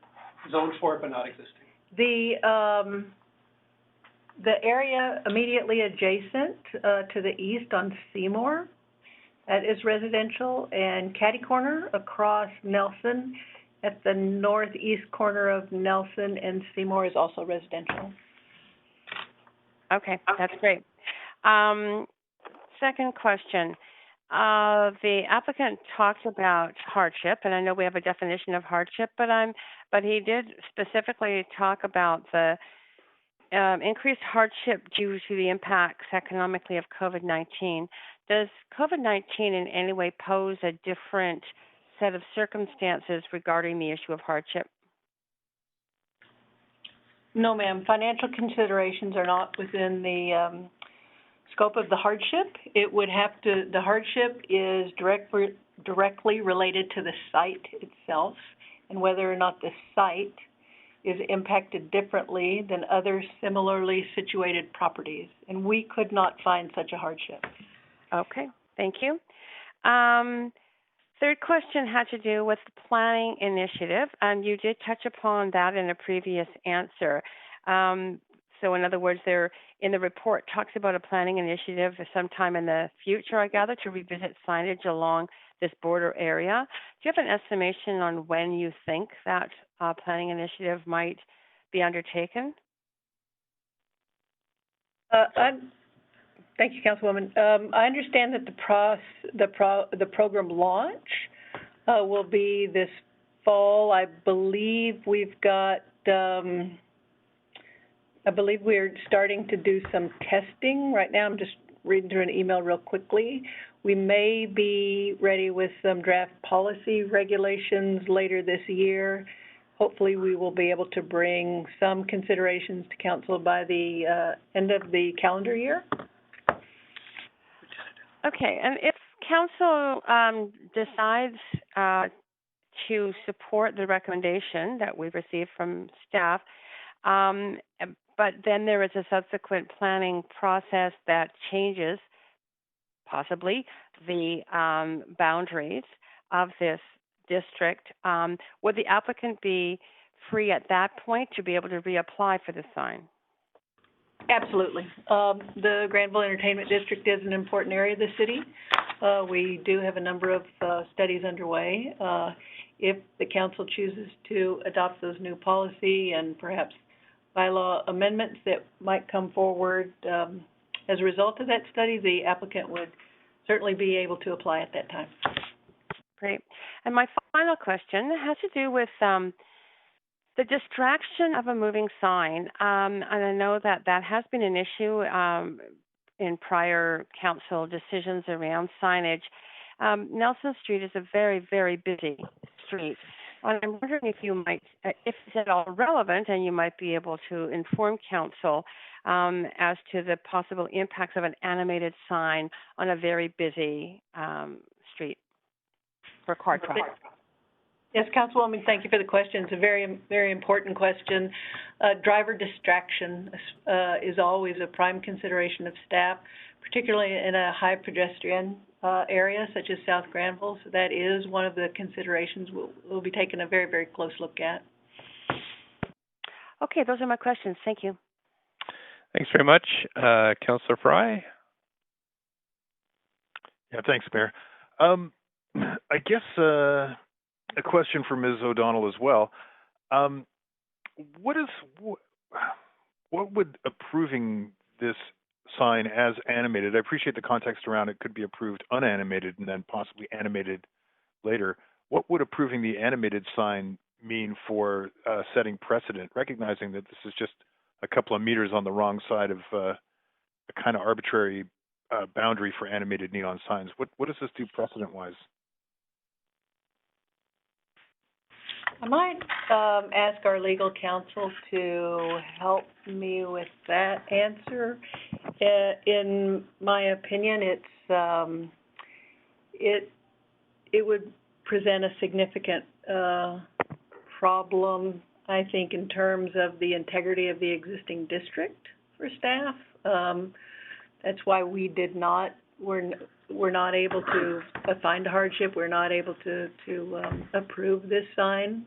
zoned for it but not existing. The area immediately adjacent to the east on Seymour, that is residential, and Catty Corner across Nelson at the northeast corner of Nelson and Seymour is also residential. Okay, that's great. Second question. The applicant talked about hardship, and I know we have a definition of hardship, but he did specifically talk about the increased hardship due to the impacts economically of COVID-19. Does COVID-19 in any way pose a different set of circumstances regarding the issue of hardship? No, ma'am. Financial considerations are not within the scope of the hardship. It would have to. The hardship is directly related to the site itself, and whether or not the site is impacted differently than other similarly situated properties. And we could not find such a hardship. Okay, thank you. Third question had to do with the planning initiative, and you did touch upon that in a previous answer. So in other words, there in the report talks about a planning initiative sometime in the future, I gather, to revisit signage along this border area. Do you have an estimation on when you think that planning initiative might be undertaken? Thank you, Councilwoman. I understand that the program launch will be this fall. I believe we've got. I believe we're starting to do some testing right now. I'm just reading through an email real quickly. We may be ready with some draft policy regulations later this year. Hopefully, we will be able to bring some considerations to council by the end of the calendar year. Okay, and if council decides to support the recommendation that we've received from staff, but then there is a subsequent planning process that changes possibly the boundaries of this district, would the applicant be free at that point to be able to reapply for the sign? Absolutely. The Granville Entertainment District is an important area of the city. We do have a number of studies underway. If the council chooses to adopt those new policy and perhaps bylaw amendments that might come forward as a result of that study, the applicant would certainly be able to apply at that time. Great. And my final question has to do with the distraction of a moving sign. And I know that that has been an issue in prior council decisions around signage. Nelson Street is a very, very busy street. And I'm wondering if you might, if it's at all relevant, and you might be able to inform council as to the possible impacts of an animated sign on a very busy street for car traffic. Yes, Councilwoman, thank you for the question. It's a very, very important question. Driver distraction is always a prime consideration of staff, particularly in a high pedestrian area such as South Granville. So that is one of the considerations we'll be taking a very, very close look at. Okay, those are my questions. Thank you. Thanks very much. Councillor Fry? Yeah, thanks, Mayor. I guess a question for Ms. O'Donnell as well. What would approving this sign as animated, I appreciate the context around it, could be approved unanimated and then possibly animated later. What would approving the animated sign mean for setting precedent, recognizing that this is just a couple of meters on the wrong side of a kind of arbitrary boundary for animated neon signs? What does this do precedent-wise? I might ask our legal counsel to help me with that answer. In my opinion, it would present a significant problem, I think, in terms of the integrity of the existing district for staff. That's why we did not, we're not able to find a hardship. We're not able to approve this sign.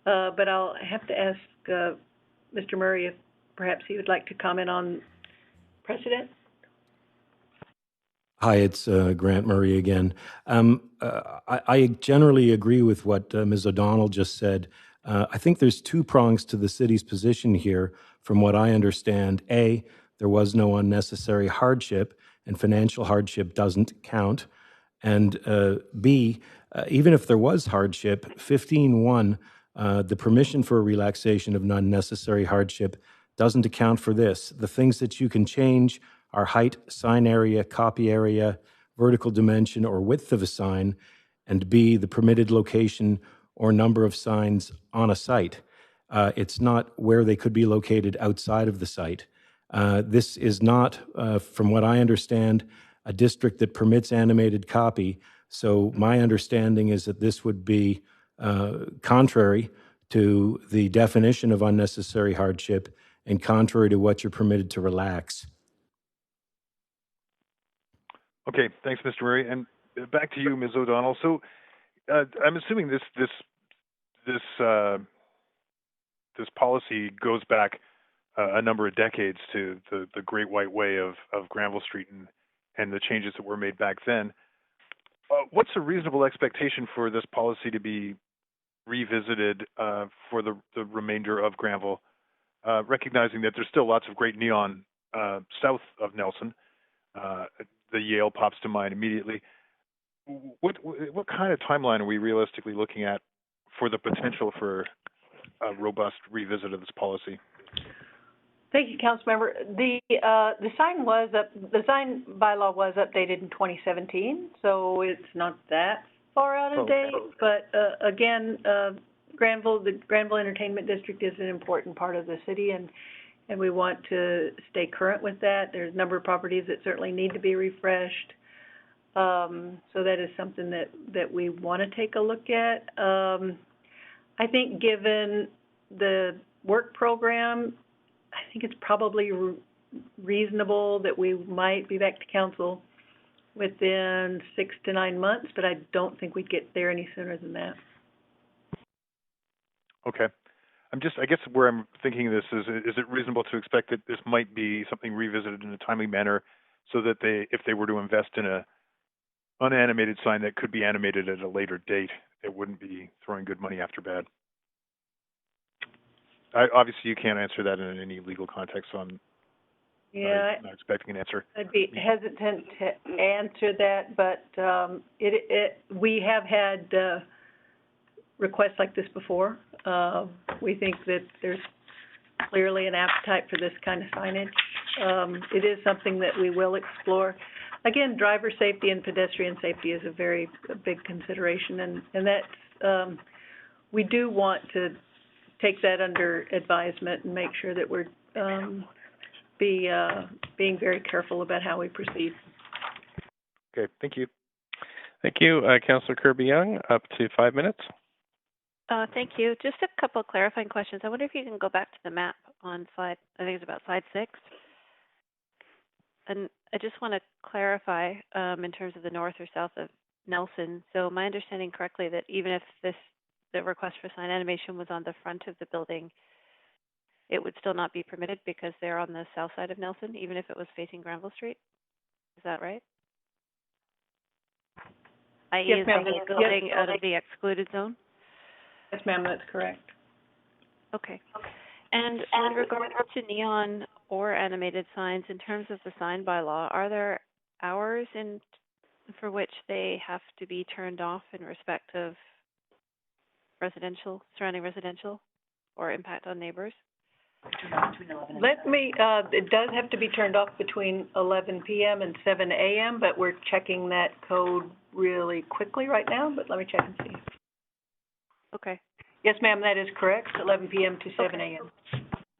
But I'll have to ask Mr. Murray if perhaps he would like to comment on precedent. Hi, it's Grant Murray again. I generally agree with what Ms. O'Donnell just said. I think there's two prongs to the city's position here. From what I understand, A, there was no unnecessary hardship, and financial hardship doesn't count. And B, even if there was hardship, 15.1, the permission for a relaxation of unnecessary hardship doesn't account for this. The things that you can change are height, sign area, copy area, vertical dimension or width of a sign, and B, the permitted location or number of signs on a site. It's not where they could be located outside of the site. This is not, from what I understand, a district that permits animated copy. So my understanding is that this would be contrary to the definition of unnecessary hardship and contrary to what you're permitted to relax. Okay, thanks, Mr. Murray. And back to you, Ms. O'Donnell. So I'm assuming this policy goes back a number of decades to the Great White Way of Granville Street and the changes that were made back then. What's a reasonable expectation for this policy to be revisited for the remainder of Granville, recognizing that there's still lots of great neon south of Nelson? The Yale pops to mind immediately. What kind of timeline are we realistically looking at for the potential for a robust revisit of this policy? Thank you, Councilmember. The sign bylaw was updated in 2017, so it's not that far out of date. But again, the Granville Entertainment District is an important part of the city, and we want to stay current with that. There's a number of properties that certainly need to be refreshed. So that is something that we want to take a look at. I think given the work program, I think it's probably reasonable that we might be back to council within 6 to 9 months, but I don't think we'd get there any sooner than that. Okay. I guess where I'm thinking this is it reasonable to expect that this might be something revisited in a timely manner so that if they were to invest in a unanimated sign that could be animated at a later date, it wouldn't be throwing good money after bad? Obviously, you can't answer that in any legal context, so I'm not expecting an answer. I'd be hesitant to answer that, but we have had requests like this before. We think that there's clearly an appetite for this kind of signage. It is something that we will explore. Again, driver safety and pedestrian safety is a big consideration, and that's we do want to take that under advisement and make sure that we're being very careful about how we proceed. Okay, thank you. Thank you. Councillor Kirby-Young, up to 5 minutes. Thank you. Just a couple of clarifying questions. I wonder if you can go back to the map on slide, I think it's about slide 6. And I just want to clarify in terms of the north or south of Nelson. So my understanding correctly that even if the request for sign animation was on the front of the building, it would still not be permitted because they're on the south side of Nelson, even if it was facing Granville Street? Is that right? I.e., Yes, is ma'am. the whole building out of the excluded zone? Yes, ma'am, that's correct. Okay. And with regard to neon or animated signs, in terms of the sign bylaw, are there hours for which they have to be turned off in respect of surrounding residential, or impact on neighbors? It does have to be turned off between 11 p.m. and 7 a.m., but we're checking that code really quickly right now, but let me check and see. Okay. Yes, ma'am, that is correct, 11 p.m. to 7 a.m.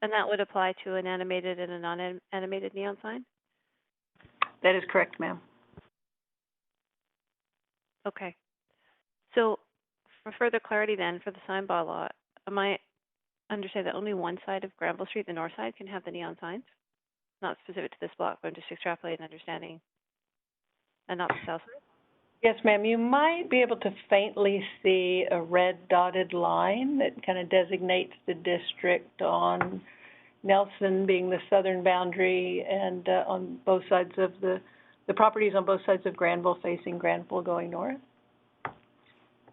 And that would apply to an animated and a non-animated neon sign? That is correct, ma'am. Okay. So for further clarity then, for the sign bylaw, am I understand that only one side of Granville Street, the north side, can have the neon signs? Not specific to this block, but I'm just extrapolating understanding, and not the south side? Yes, ma'am. You might be able to faintly see a red dotted line that kind of designates the district on Nelson being the southern boundary, and on both sides of the properties on both sides of Granville facing Granville going north.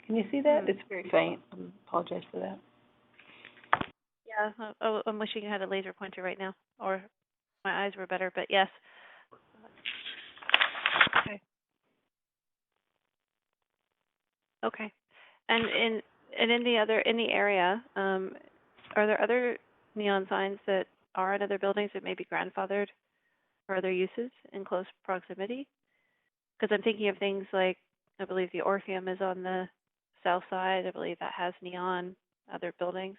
Can you see that? It's very faint. I apologize for that. Yeah, I'm wishing I had a laser pointer right now, or my eyes were better, but yes. Okay. Okay. And in the area, are there other neon signs that are in other buildings that may be grandfathered for other uses in close proximity? Because I'm thinking of things like, I believe the Orpheum is on the south side. I believe that has neon, other buildings.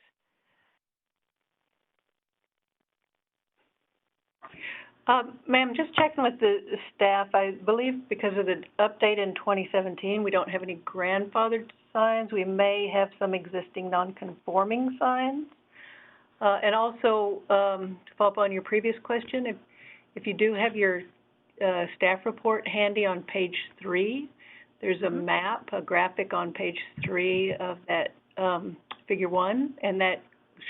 Ma'am, just checking with the staff, I believe because of the update in 2017, we don't have any grandfathered signs. We may have some existing non-conforming signs. And also, to follow up on your previous question, if you do have your staff report handy on page 3, there's a map, a graphic on page 3 of that figure 1, and that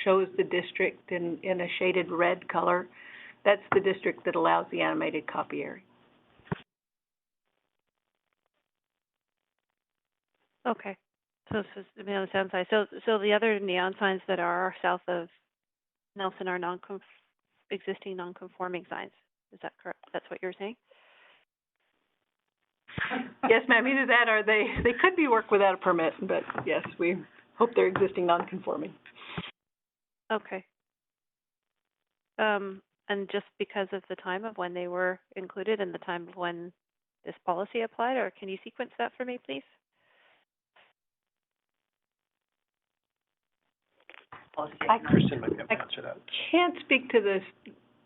shows the district in a shaded red color. That's the district that allows the animated copy area. Okay. So this is on the south side. So the other neon signs that are south of Nelson are existing non-conforming signs. Is that correct? That's what you're saying? Yes, ma'am. Either that or they could be worked without a permit, but yes, we hope they're existing non-conforming. Okay. And just because of the time of when they were included and the time of when this policy applied, or can you sequence that for me, please? Kristen might be able to answer that. I can't speak to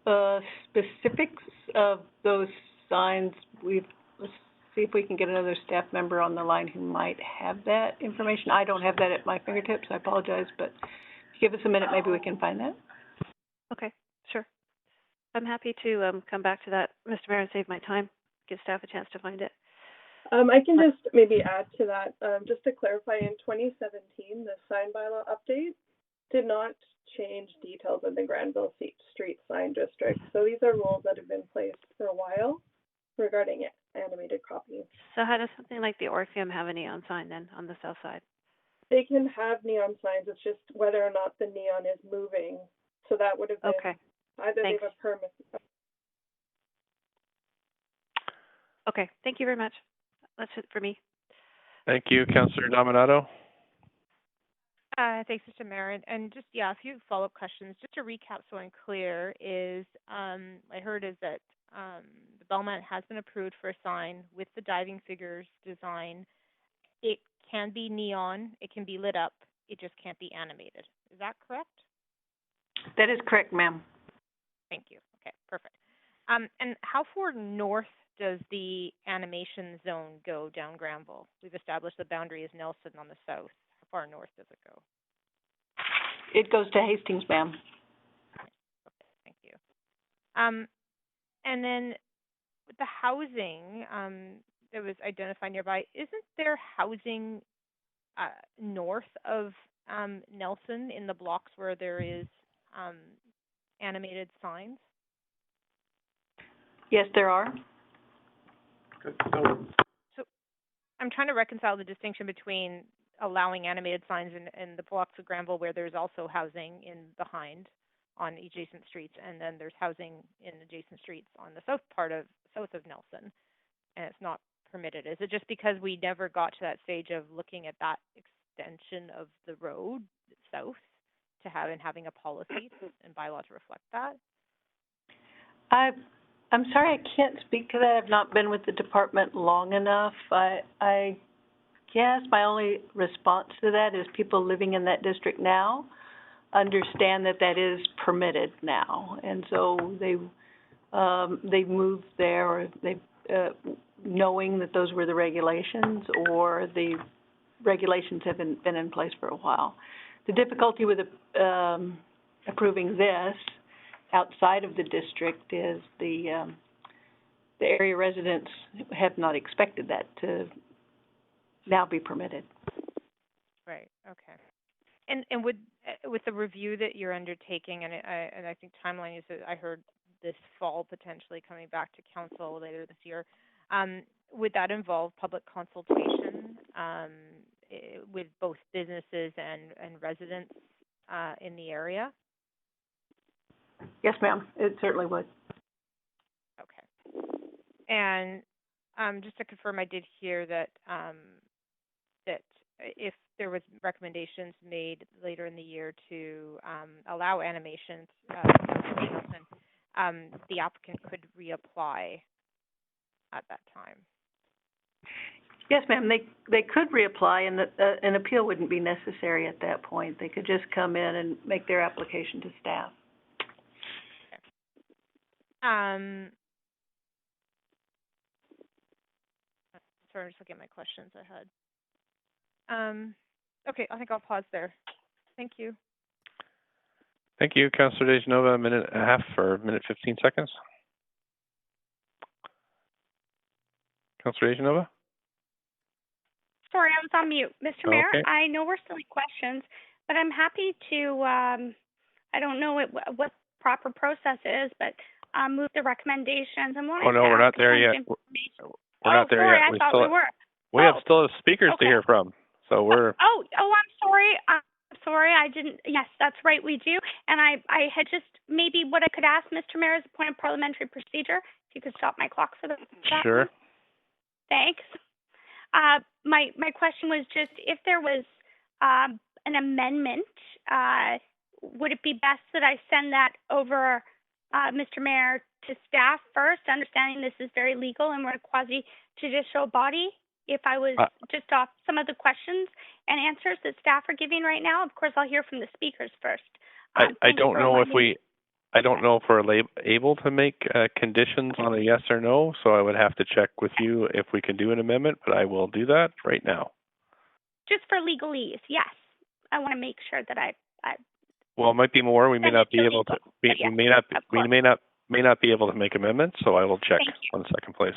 the specifics of those signs. Let's see if we can get another staff member on the line who might have that information. I don't have that at my fingertips. I apologize, but if you give us a minute, maybe we can find that. Okay, sure. I'm happy to come back to that, Mr. Mayor, and save my time, give staff a chance to find it. I can just maybe add to that, just to clarify, in 2017, the sign bylaw update did not change details of the Granville Street sign district. So these are rules that have been placed for a while regarding animated copy. So how does something like the Orpheum have a neon sign then on the south side? They can have neon signs. It's just whether or not the neon is moving. So that would have been either they have a permit. Okay, thank you very much. That's it for me. Thank you, Councillor Dominato. Thanks, Mr. Mayor. And just, a few follow-up questions. Just to recap so I'm clear is, I heard is that the Belmont has been approved for a sign with the diving figures design. It can be neon, it can be lit up, it just can't be animated. Is that correct? That is correct, ma'am. Thank you. Okay, perfect. And how far north does the animation zone go down Granville? We've established the boundary is Nelson on the south. How far north does it go? It goes to Hastings, ma'am. Okay, thank you. And then with the housing that was identified nearby, isn't there housing north of Nelson in the blocks where there is animated signs? Yes, there are. So I'm trying to reconcile the distinction between allowing animated signs in the blocks of Granville where there's also housing in behind on adjacent streets, and then there's housing in adjacent streets on the south of Nelson, and it's not permitted. Is it just because we never got to that stage of looking at that extension of the road south to having a policy and bylaw to reflect that? I'm sorry, I can't speak to that. I've not been with the department long enough. I guess my only response to that is people living in that district now understand that that is permitted now, and so they've moved there, or they knowing that those were the regulations, or the regulations have been in place for a while. The difficulty with approving this outside of the district is the area residents have not expected that to now be permitted. Right. Okay. And with the review that you're undertaking, and I think timeline is that I heard this fall potentially coming back to council later this year. Would that involve public consultation with both businesses and residents in the area? Yes, ma'am. It certainly would. Okay. And just to confirm, I did hear that that if there was recommendations made later in the year to allow animations, the applicant could reapply at that time. Yes, ma'am. They could reapply, and an appeal wouldn't be necessary at that point. They could just come in and make their application to staff. Okay. Sorry, I'm just looking at my questions I had. Okay, I think I'll pause there. Thank you. Thank you, Councillor DeGenova. A minute and a half or a minute 15 seconds. Councillor DeGenova? Sorry, I was on mute. Mr. Mayor, Okay. I know we're silly questions, but I'm happy to, I don't know what proper process is, but move the recommendations. Oh, no, we're not there yet. We're not there sorry, yet. I thought we were. We have still have speakers to hear from, so we're... Oh, I'm sorry. I'm sorry, I didn't. Yes, that's right, we do. And I had just, maybe what I could ask Mr. Mayor as a point of parliamentary procedure, if you could stop my clock for that. Sure. One. Thanks. My question was just if there was an amendment, would it be best that I send that over, Mr. Mayor, to staff first, understanding this is very legal and we're a quasi-judicial body? If I was just off some of the questions and answers that staff are giving right now, of course, I'll hear from the speakers first. I don't know if we're able to make conditions on a yes or no, so I would have to check with you if we can do an amendment, but I will do that right now. Just for legalese, yes. I want to make sure that I well, it might be more. We may not be able to. We may not be able to make amendments, so I will check on the second place.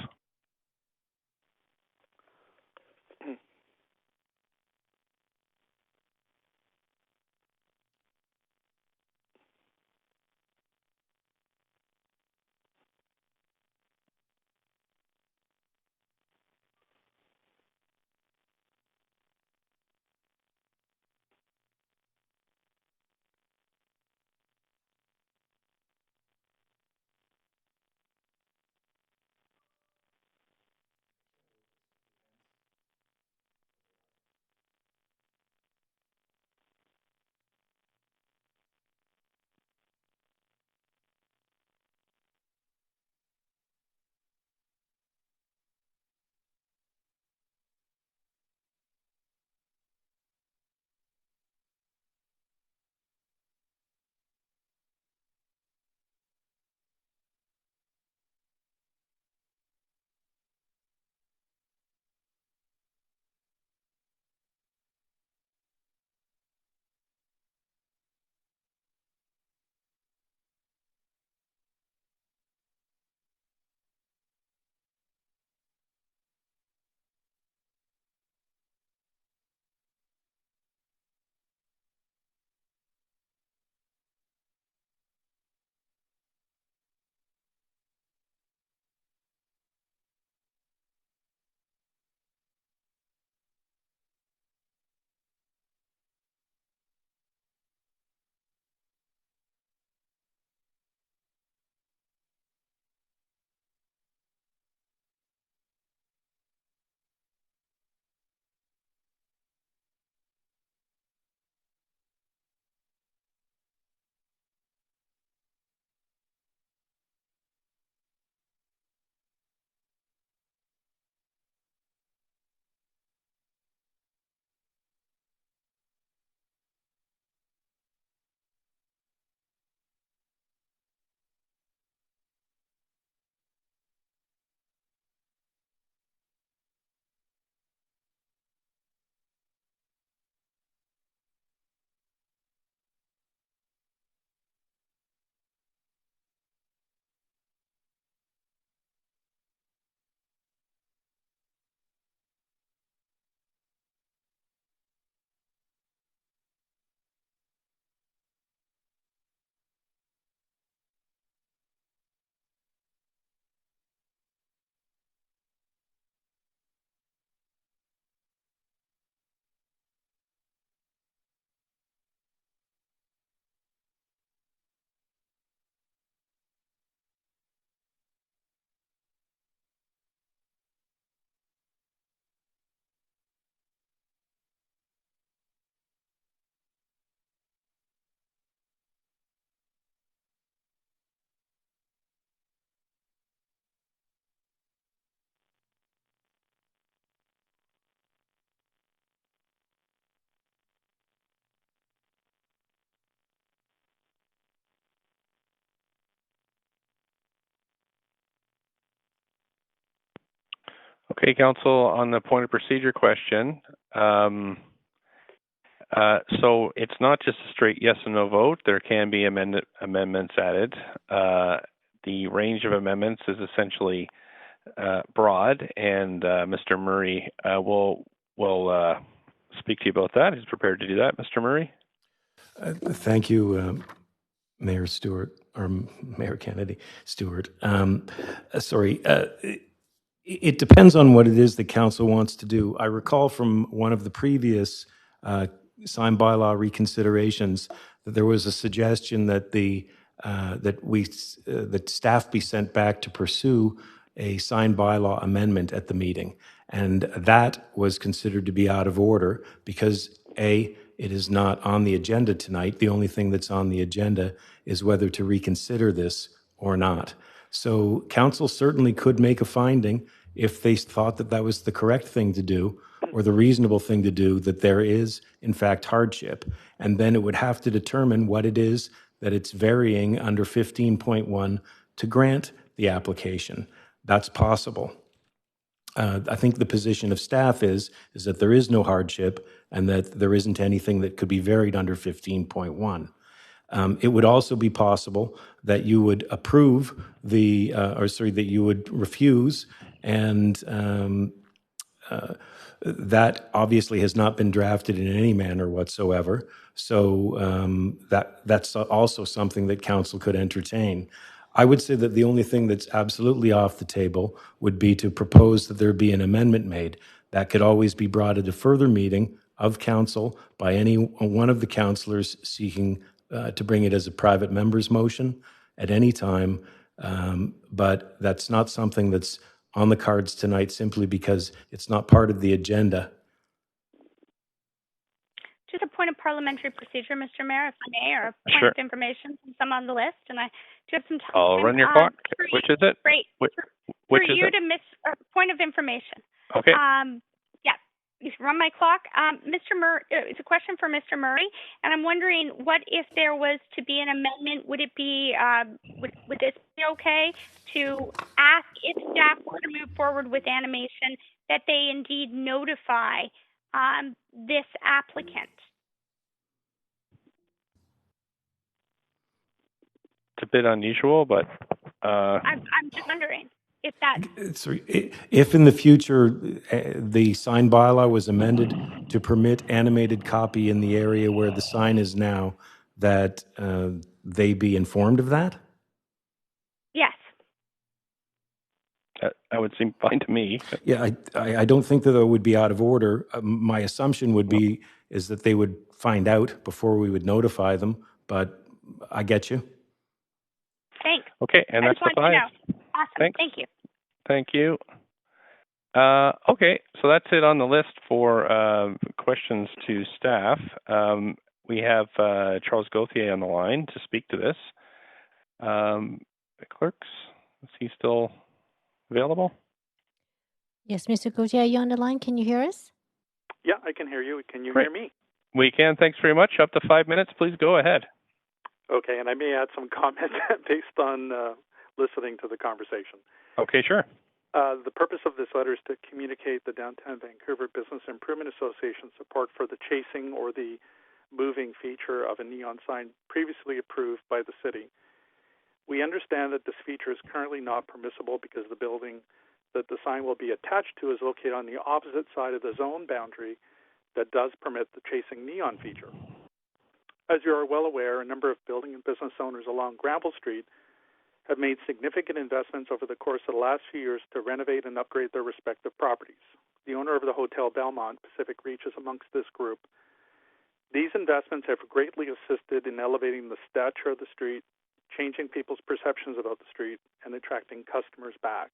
Okay, Council, on the point of procedure question, so it's not just a straight yes or no vote. There can be amendments added. The range of amendments is essentially broad, and Mr. Murray will speak to you about that. He's prepared to do that. Mr. Murray? Thank you, Mayor Stewart, or Mayor Kennedy Stewart. It depends on what it is the council wants to do. I recall from one of the previous sign bylaw reconsiderations that there was a suggestion that that staff be sent back to pursue a sign bylaw amendment at the meeting, and that was considered to be out of order because it is not on the agenda tonight. The only thing that's on the agenda is whether to reconsider this or not. So council certainly could make a finding if they thought that that was the correct thing to do or the reasonable thing to do, that there is, in fact, hardship. And then it would have to determine what it is that it's varying under 15.1 to grant the application. That's possible. I think the position of staff is that there is no hardship and that there isn't anything that could be varied under 15.1. It would also be possible that you would approve that you would refuse, and that obviously has not been drafted in any manner whatsoever. So that's also something that council could entertain. I would say that the only thing that's absolutely off the table would be to propose that there be an amendment made. That could always be brought at a further meeting of council by any one of the councillors seeking to bring it as a private member's motion at any time. But that's not something that's on the cards tonight simply because it's not part of the agenda. Just a point of parliamentary procedure, Mr. Mayor, if I may, or a point of information since I'm on the list, and I do have some time. I'll run your clock. Which is it? Great. Which for is you it? to point of information. Okay. Yeah, you run my clock. Mr. Murray, it's a question for Mr. Murray, and I'm wondering, what if there was to be an amendment? Would it be, would this be okay to ask if staff were to move forward with animation that they indeed notify this applicant? It's a bit unusual, but I'm just wondering if that. If in the future the sign bylaw was amended to permit animated copy in the area where the sign is now, that they be informed of that? Yes. That would seem fine to me. Yeah, I don't think that it would be out of order. My assumption would be is that they would find out before we would notify them, but I get you. Thanks. Okay, and that's the 5. Awesome. Thanks. Thank you. Thank you. Okay, so that's it on the list for questions to staff. We have Charles Gauthier on the line to speak to this. The clerks, is he still available? Yes, Mr. Gauthier, are you on the line? Can you hear us? Yeah, I can hear you. Can you Great. hear me? We can. Thanks very much. Up to 5 minutes. Please go ahead. Okay, and I may add some comments based on listening to the conversation. Okay, sure. The purpose of this letter is to communicate the Downtown Vancouver Business Improvement Association support for the chasing or the moving feature of a neon sign previously approved by the city. We understand that this feature is currently not permissible because the building that the sign will be attached to is located on the opposite side of the zone boundary that does permit the chasing neon feature. As you are well aware, a number of building and business owners along Granville Street have made significant investments over the course of the last few years to renovate and upgrade their respective properties. The owner of the Hotel Belmont, Pacific Reach, is amongst this group. These investments have greatly assisted in elevating the stature of the street, changing people's perceptions about the street, and attracting customers back.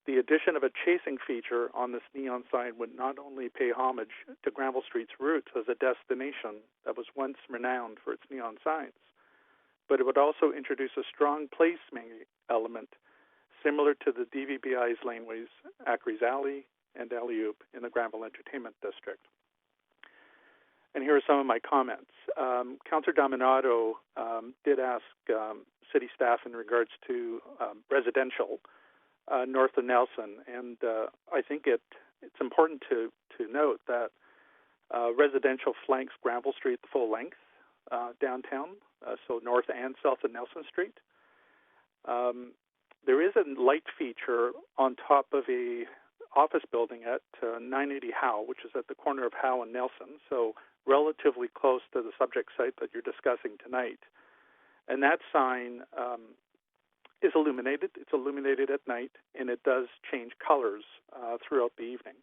The addition of a chasing feature on this neon sign would not only pay homage to Granville Street's roots as a destination that was once renowned for its neon signs, but it would also introduce a strong placement element similar to the DVBI's laneways, Ackery's Alley, and Alley-Oop in the Granville Entertainment District. And here are some of my comments. Councillor Dominato did ask city staff in regards to residential north of Nelson. And I think it's important to note that residential flanks Granville Street the full length downtown, so north and south of Nelson Street. There is a light feature on top of a office building at 980 Howe, which is at the corner of Howe and Nelson, so relatively close to the subject site that you're discussing tonight. And that sign is illuminated. It's illuminated at night, and it does change colors throughout the evening.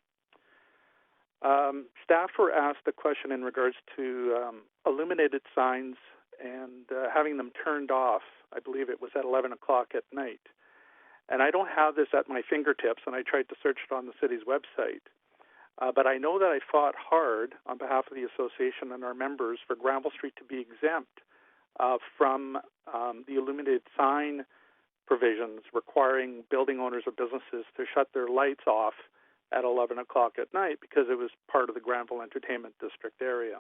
Staff were asked a question in regards to illuminated signs and having them turned off. I believe it was at 11 o'clock at night. And I don't have this at my fingertips, and I tried to search it on the city's website. But I know that I fought hard on behalf of the association and our members for Granville Street to be exempt from the illuminated sign provisions requiring building owners or businesses to shut their lights off at 11 o'clock at night because it was part of the Granville Entertainment District area.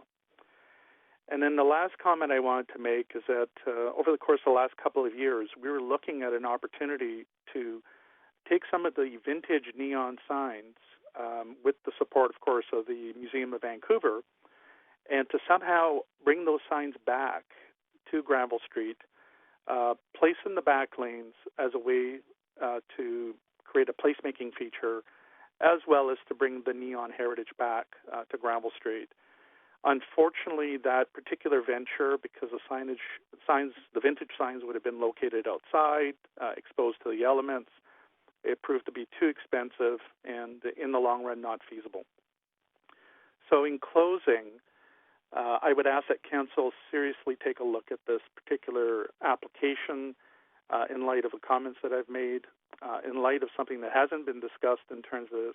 And then the last comment I wanted to make is that over the course of the last couple of years, we were looking at an opportunity to take some of the vintage neon signs with the support, of course, of the Museum of Vancouver, and to somehow bring those signs back to Granville Street, place in the back lanes as a way to create a placemaking feature, as well as to bring the neon heritage back to Granville Street. Unfortunately, that particular venture, because the the vintage signs would have been located outside, exposed to the elements, it proved to be too expensive and, in the long run, not feasible. So in closing, I would ask that Council seriously take a look at this particular application in light of the comments that I've made, in light of something that hasn't been discussed in terms of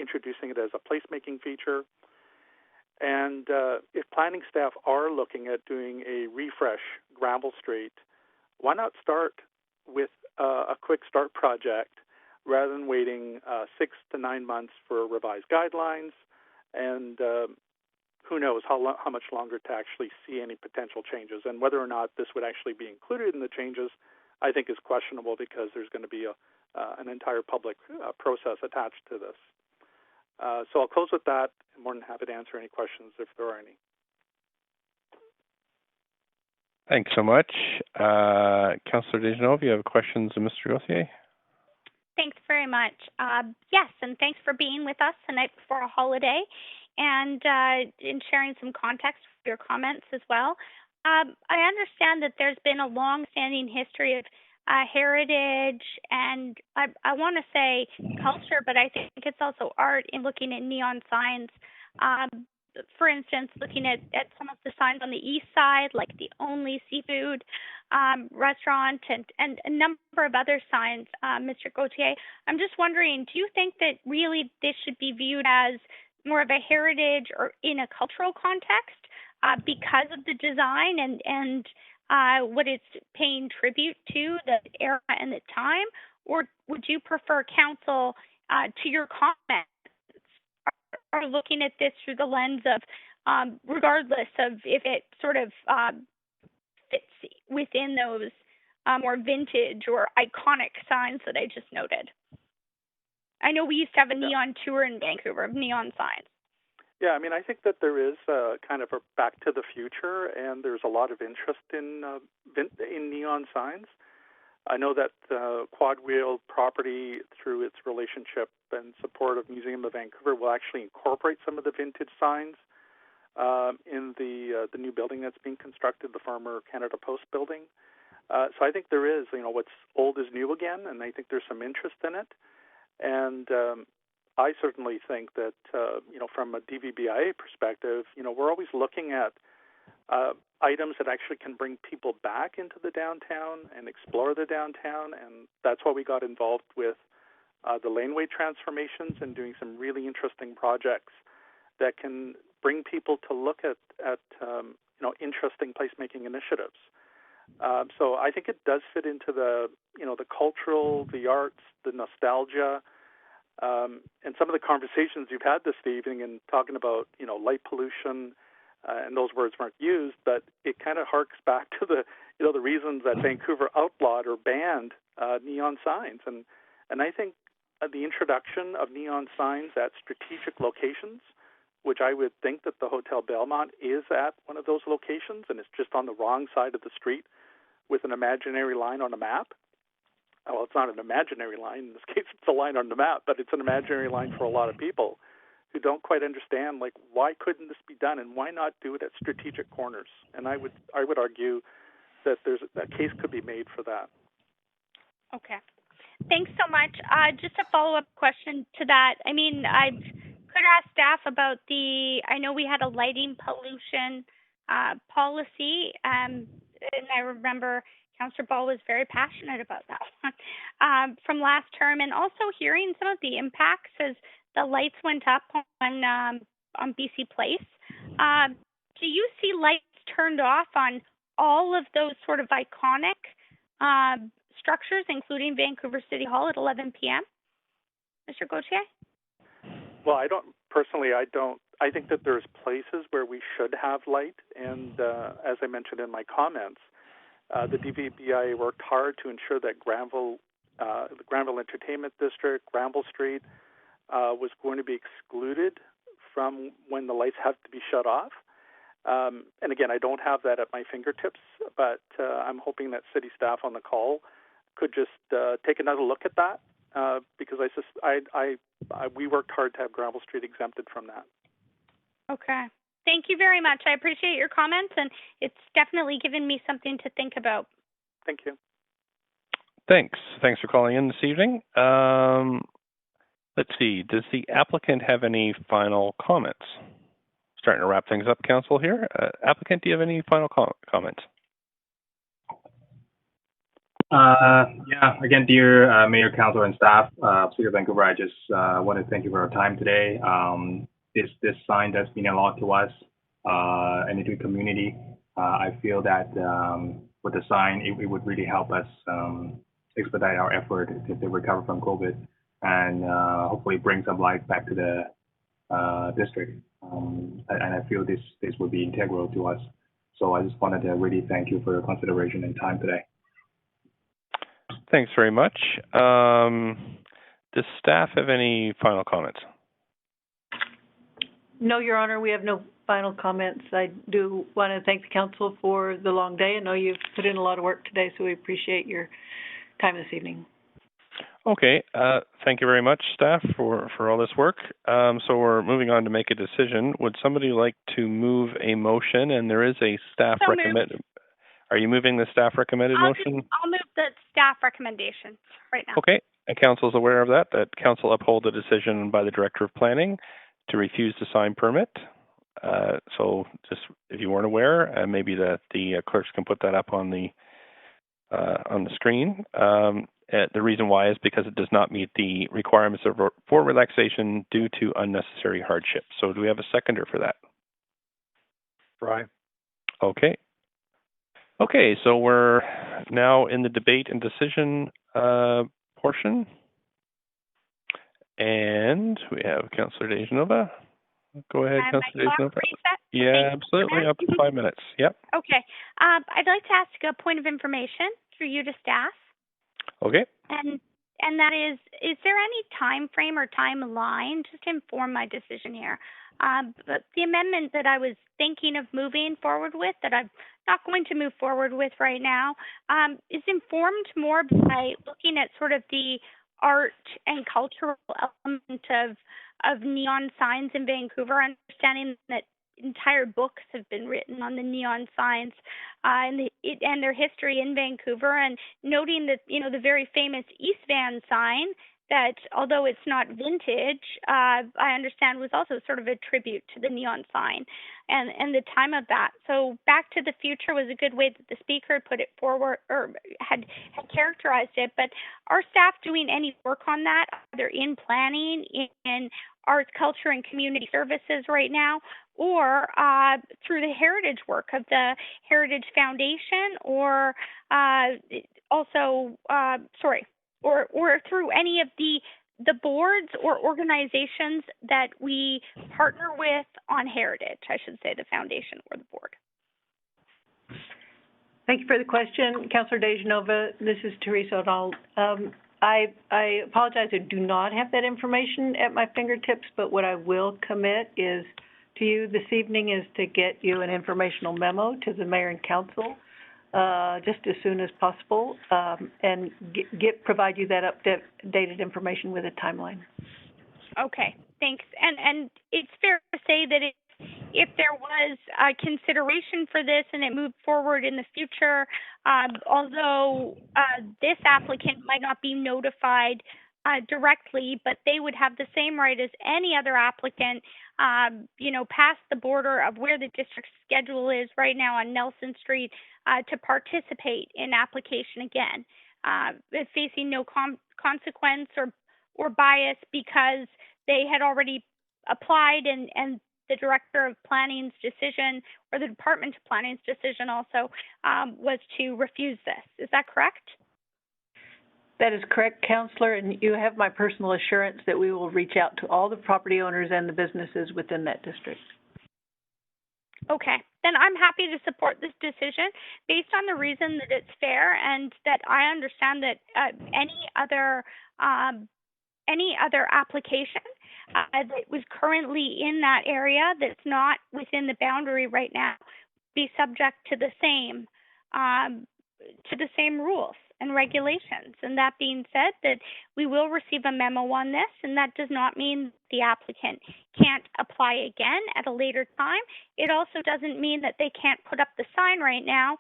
introducing it as a placemaking feature. And if planning staff are looking at doing a refresh Granville Street, why not start with a quick start project rather than waiting 6 to 9 months for revised guidelines, and who knows how much longer to actually see any potential changes. And whether or not this would actually be included in the changes, I think is questionable because there's going to be an entire public process attached to this. So I'll close with that. I'm more than happy to answer any questions if there are any. Thanks so much. Councillor Deschanel, you have questions of Mr. Gauthier? Thanks very much. Yes, and thanks for being with us the night before a holiday and in sharing some context for your comments as well. I understand that there's been a long-standing history of heritage and I want to say culture, but I think it's also art in looking at neon signs. For instance, looking at some of the signs on the east side, like the Only Seafood restaurant and a number of other signs, Mr. Gauthier. I'm just wondering, do you think that really this should be viewed as more of a heritage or in a cultural context because of the design and what it's paying tribute to, the era and the time? Or would you prefer council, to your comments, are looking at this through the lens of, regardless of if it sort of fits within those more vintage or iconic signs that I just noted? I know we used to have a neon tour in Vancouver of neon signs. Yeah, I mean, I think that there is kind of a back to the future, and there's a lot of interest in neon signs. I know that Quad Wheel Property, through its relationship and support of Museum of Vancouver, will actually incorporate some of the vintage signs in the new building that's being constructed, the former Canada Post building. So I think there is, what's old is new again, and I think there's some interest in it. And I certainly think that, from a DVBIA perspective, we're always looking at items that actually can bring people back into the downtown and explore the downtown, and that's why we got involved with the laneway transformations and doing some really interesting projects that can bring people to look at interesting placemaking initiatives. So I think it does fit into the cultural, the arts, the nostalgia, and some of the conversations you've had this evening and talking about, light pollution, and those words weren't used, but it kind of harks back to the reasons that Vancouver outlawed or banned neon signs. And And I think the introduction of neon signs at strategic locations, which I would think that the Hotel Belmont is at one of those locations, and it's just on the wrong side of the street with an imaginary line on a map. Well, it's not an imaginary line. In this case, it's a line on the map, but it's an imaginary line for a lot of people who don't quite understand, like, why couldn't this be done, and why not do it at strategic corners? And I would argue that there's a case could be made for that. Okay. Thanks so much. Just a follow-up question to that. I mean, I could ask staff about I know we had a lighting pollution policy, and I remember Councillor Ball was very passionate about that one from last term, and also hearing some of the impacts as the lights went up on BC Place. Do you see lights turned off on all of those sort of iconic structures, including Vancouver City Hall at 11 p.m.? Mr. Gauthier? Well, I don't. I think that there's places where we should have light, and as I mentioned in my comments, the DVBI worked hard to ensure that the Granville Entertainment District, Granville Street, was going to be excluded from when the lights have to be shut off. And again, I don't have that at my fingertips, but I'm hoping that city staff on the call could just take another look at that, because we worked hard to have Granville Street exempted from that. Okay. Thank you very much. I appreciate your comments, and it's definitely given me something to think about. Thank you. Thanks. Thanks for calling in this evening. Let's see. Does the applicant have any final comments? Starting to wrap things up, Council here. Applicant, do you have any final comments? Yeah. Again, dear Mayor, Council, and staff of City of Vancouver, I just want to thank you for your time today. This sign does mean a lot to us and to the community. I feel that with the sign, it would really help us expedite our effort to recover from COVID and hopefully bring some life back to the district. And I feel this would be integral to us. So I just wanted to really thank you for your consideration and time today. Thanks very much. Does staff have any final comments? No, Your Honor, we have no final comments. I do want to thank the council for the long day. I know you've put in a lot of work today, so we appreciate your time this evening. Okay. Thank you very much, staff, for all this work. So we're moving on to make a decision. Would somebody like to move a motion? And there is a staff recommended. Are you moving the staff recommended motion? I'll move the staff recommendation right now. Okay. And council is aware of that council uphold the decision by the Director of Planning to refuse the sign permit. So just if you weren't aware, maybe the clerks can put that up on the screen. The reason why is because it does not meet the requirements for relaxation due to unnecessary hardship. So do we have a seconder for that? Right. Okay. Okay, so we're now in the debate and decision portion. And we have Councillor Dejanova. Go ahead, Councillor Dejanova. Yeah, absolutely. Up to 5 minutes. Yep. Okay. I'd like to ask a point of information through you to staff. Okay. And that is there any time frame or timeline just to inform my decision here? But the amendment that I was thinking of moving forward with, that I'm not going to move forward with right now, is informed more by looking at sort of the art and cultural element of neon signs in Vancouver, understanding that entire books have been written on the neon signs and their history in Vancouver, and noting that, you know, the very famous East Van sign that, although it's not vintage, I understand was also sort of a tribute to the neon sign and the time of that. So Back to the Future was a good way that the speaker had put it forward, or had characterized it. But are staff doing any work on that, either in planning, in arts, culture, and community services right now, or through the heritage work of the Heritage Foundation, or or through any of the boards or organizations that we partner with on heritage, I should say, the foundation or the board? Thank you for the question, Councillor Dejanova. This is Teresa O'Donnell. I apologize. I do not have that information at my fingertips, but what I will commit is to you this evening is to get you an informational memo to the mayor and council just as soon as possible, and provide you that updated information with a timeline. Okay, thanks. And it's fair to say that if there was a consideration for this and it moved forward in the future, although this applicant might not be notified directly, but they would have the same right as any other applicant, past the border of where the district schedule is right now on Nelson Street, to participate in application again, facing no consequence or bias because they had already applied and the Director of Planning's decision, or the Department of Planning's decision also, was to refuse this. Is that correct? That is correct, Councillor, and you have my personal assurance that we will reach out to all the property owners and the businesses within that district. Okay, then I'm happy to support this decision based on the reason that it's fair and that I understand that any other application that was currently in that area that's not within the boundary right now be subject to the same rules and regulations. And that being said, that we will receive a memo on this, and that does not mean the applicant can't apply again at a later time. It also doesn't mean that they can't put up the sign right now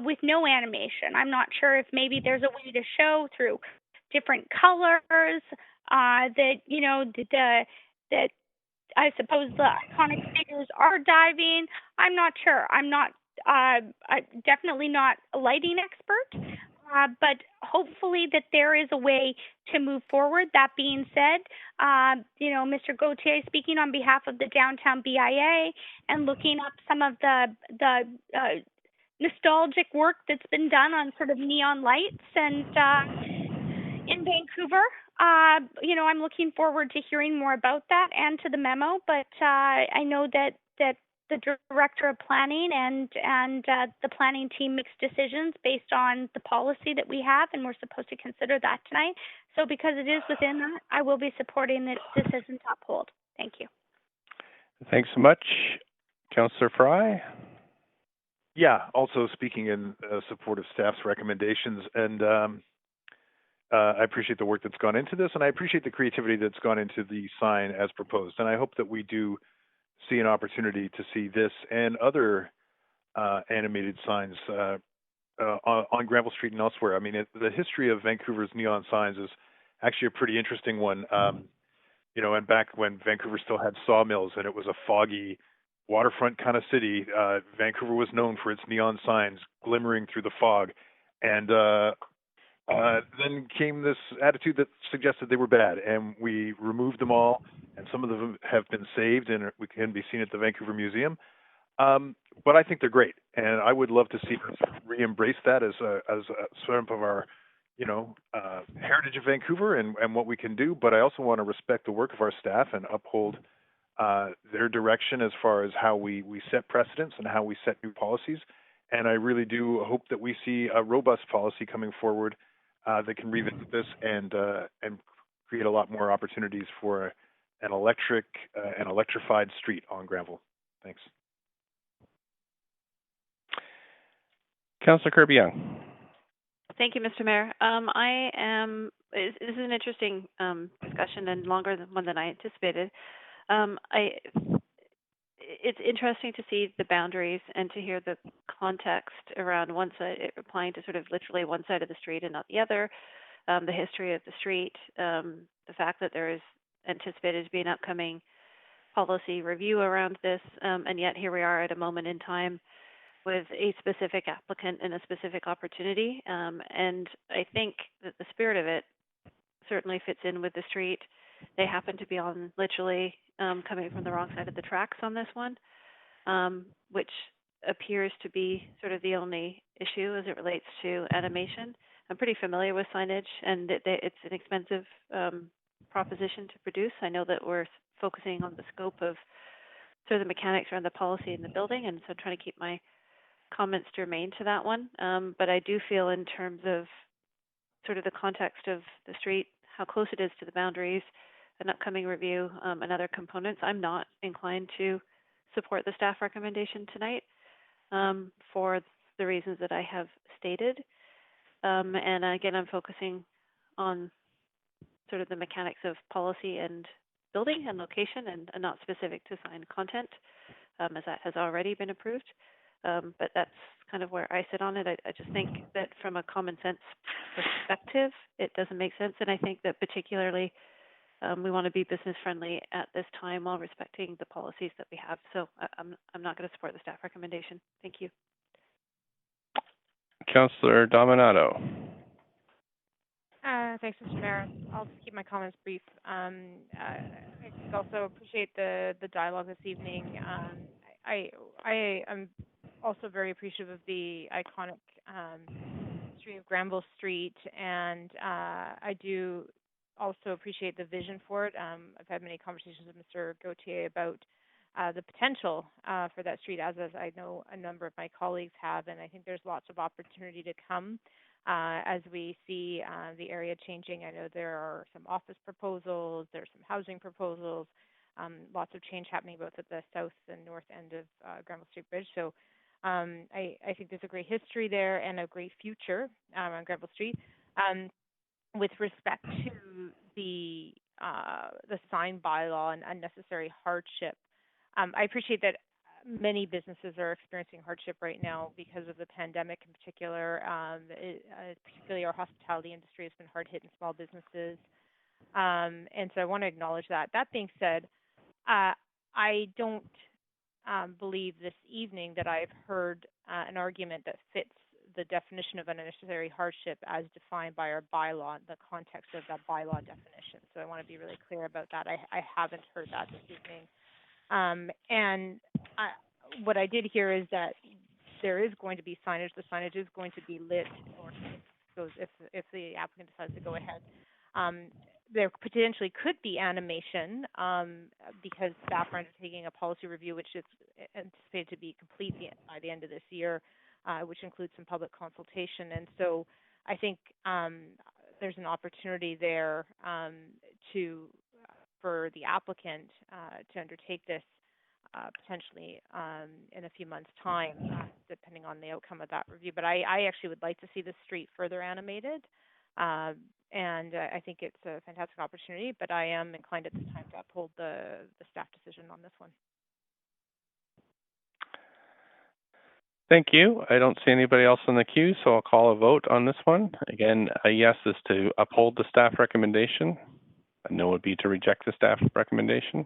with no animation. I'm not sure if maybe there's a way to show through different colors that I suppose the iconic figures are diving. I'm not sure. I'm definitely not a lighting expert, but hopefully that there is a way to move forward. That being said, Mr. Gauthier speaking on behalf of the Downtown BIA and looking up some of the nostalgic work that's been done on sort of neon lights and in Vancouver. I'm looking forward to hearing more about that and to the memo, but I know that the Director of Planning and the planning team makes decisions based on the policy that we have, and we're supposed to consider that tonight. So because it is within that, I will be supporting the decision to uphold. Thank you. Thanks so much. Councillor Fry? Yeah, also speaking in support of staff's recommendations, and I appreciate the work that's gone into this, and I appreciate the creativity that's gone into the sign as proposed. And I hope that we do see an opportunity to see this and other animated signs on Granville Street and elsewhere. I mean, the history of Vancouver's neon signs is actually a pretty interesting one. And back when Vancouver still had sawmills and it was a foggy waterfront kind of city, Vancouver was known for its neon signs glimmering through the fog. And then came this attitude that suggested they were bad, and we removed them all, and some of them have been saved and we can be seen at the Vancouver Museum. But I think they're great, and I would love to see us re-embrace that as a sort of our, heritage of Vancouver and what we can do. But I also want to respect the work of our staff and uphold their direction as far as how we set precedents and how we set new policies. And I really do hope that we see a robust policy coming forward that can revisit this and create a lot more opportunities for an electrified street on Granville. Thanks. Councillor Kirby-Yung. Thank you, Mr. Mayor. This is an interesting discussion and longer one than I anticipated. It's interesting to see the boundaries and to hear the context around one side, applying to sort of literally one side of the street and not the other, the history of the street, the fact that there is anticipated to be an upcoming policy review around this, and yet here we are at a moment in time with a specific applicant and a specific opportunity. And I think that the spirit of it certainly fits in with the street. They happen to be on literally coming from the wrong side of the tracks on this one, which appears to be sort of the only issue as it relates to animation. I'm pretty familiar with signage, and it's an expensive proposition to produce. I know that we're focusing on the scope of sort of the mechanics around the policy in the building, and so I'm trying to keep my comments germane to that one. But I do feel in terms of sort of the context of the street, how close it is to the boundaries, an upcoming review, and other components, I'm not inclined to support the staff recommendation tonight for the reasons that I have stated. And again, I'm focusing on sort of the mechanics of policy and building and location, and not specific to sign content, as that has already been approved. But that's kind of where I sit on it. I just think that from a common sense perspective, it doesn't make sense. And I think that particularly we want to be business friendly at this time while respecting the policies that we have. So I'm not going to support the staff recommendation. Thank you. Councillor Dominato. Thanks, Mr. Mayor. I'll just keep my comments brief. I also appreciate the dialogue this evening. I am also very appreciative of the iconic history of Granville Street, and I do also appreciate the vision for it. I've had many conversations with Mr. Gauthier about the potential for that street, as I know a number of my colleagues have, and I think there's lots of opportunity to come as we see the area changing. I know there are some office proposals, there's some housing proposals, lots of change happening both at the south and north end of Granville Street Bridge. So I think there's a great history there and a great future on Granville Street. With respect to the sign bylaw and unnecessary hardship, I appreciate that many businesses are experiencing hardship right now because of the pandemic in particular. Particularly our hospitality industry has been hard hit in small businesses. And so I want to acknowledge that. That being said, I don't believe this evening that I've heard an argument that fits the definition of unnecessary hardship as defined by our bylaw, the context of that bylaw definition. So I want to be really clear about that. I haven't heard that this evening. What I did hear is that there is going to be signage. The signage is going to be lit, or if the applicant decides to go ahead. There potentially could be animation because staff are undertaking a policy review, which is anticipated to be complete by the end of this year, which includes some public consultation. And so I think there's an opportunity there for the applicant to undertake this potentially in a few months' time, depending on the outcome of that review. But I actually would like to see the street further animated. And I think it's a fantastic opportunity, but I am inclined at this time to uphold the staff decision on this one. Thank you. I don't see anybody else in the queue, so I'll call a vote on this one. Again, a yes is to uphold the staff recommendation. A no would be to reject the staff recommendation.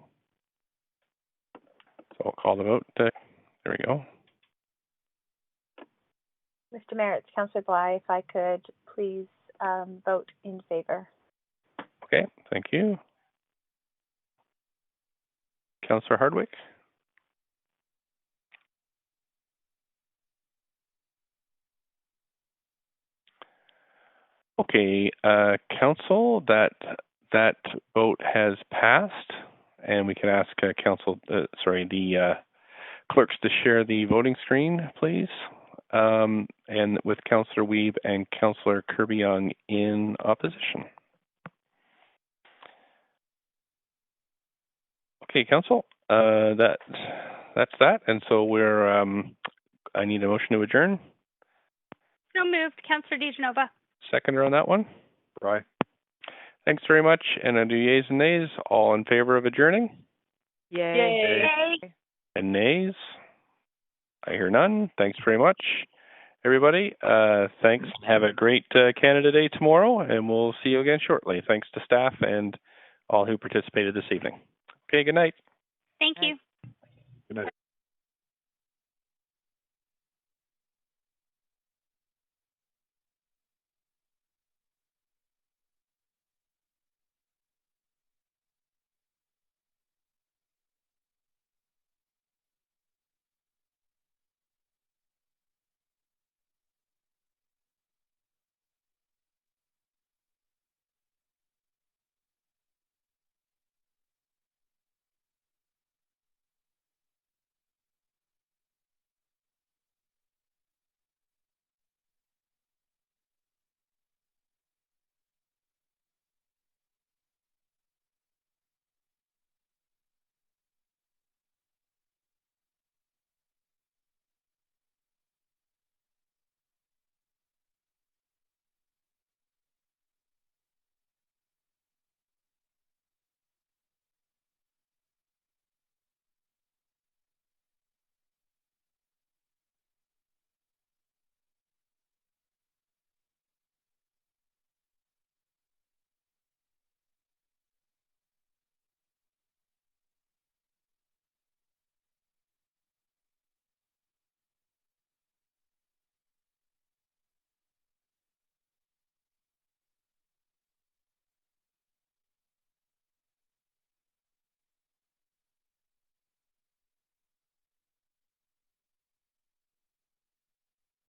So I'll call the vote. There we go. Mr. Mayor, it's Councillor Bly. If I could please vote in favor. Okay, thank you. Councillor Hardwick. Okay, Council, that vote has passed, and we can ask the clerks to share the voting screen, please. And with Councillor Wiebe and Councillor Kirby-Yung in opposition. Okay, Council, that's that, and so I need a motion to adjourn. So moved, Councillor DiGenova. Seconder on that one? Right. Thanks very much. And I do yeas and nays. All in favor of adjourning? Yay. Yay. And nays? I hear none. Thanks very much, everybody. Thanks. Have a great Canada Day tomorrow, and we'll see you again shortly. Thanks to staff and all who participated this evening. Okay, good night. Thank you. Good night.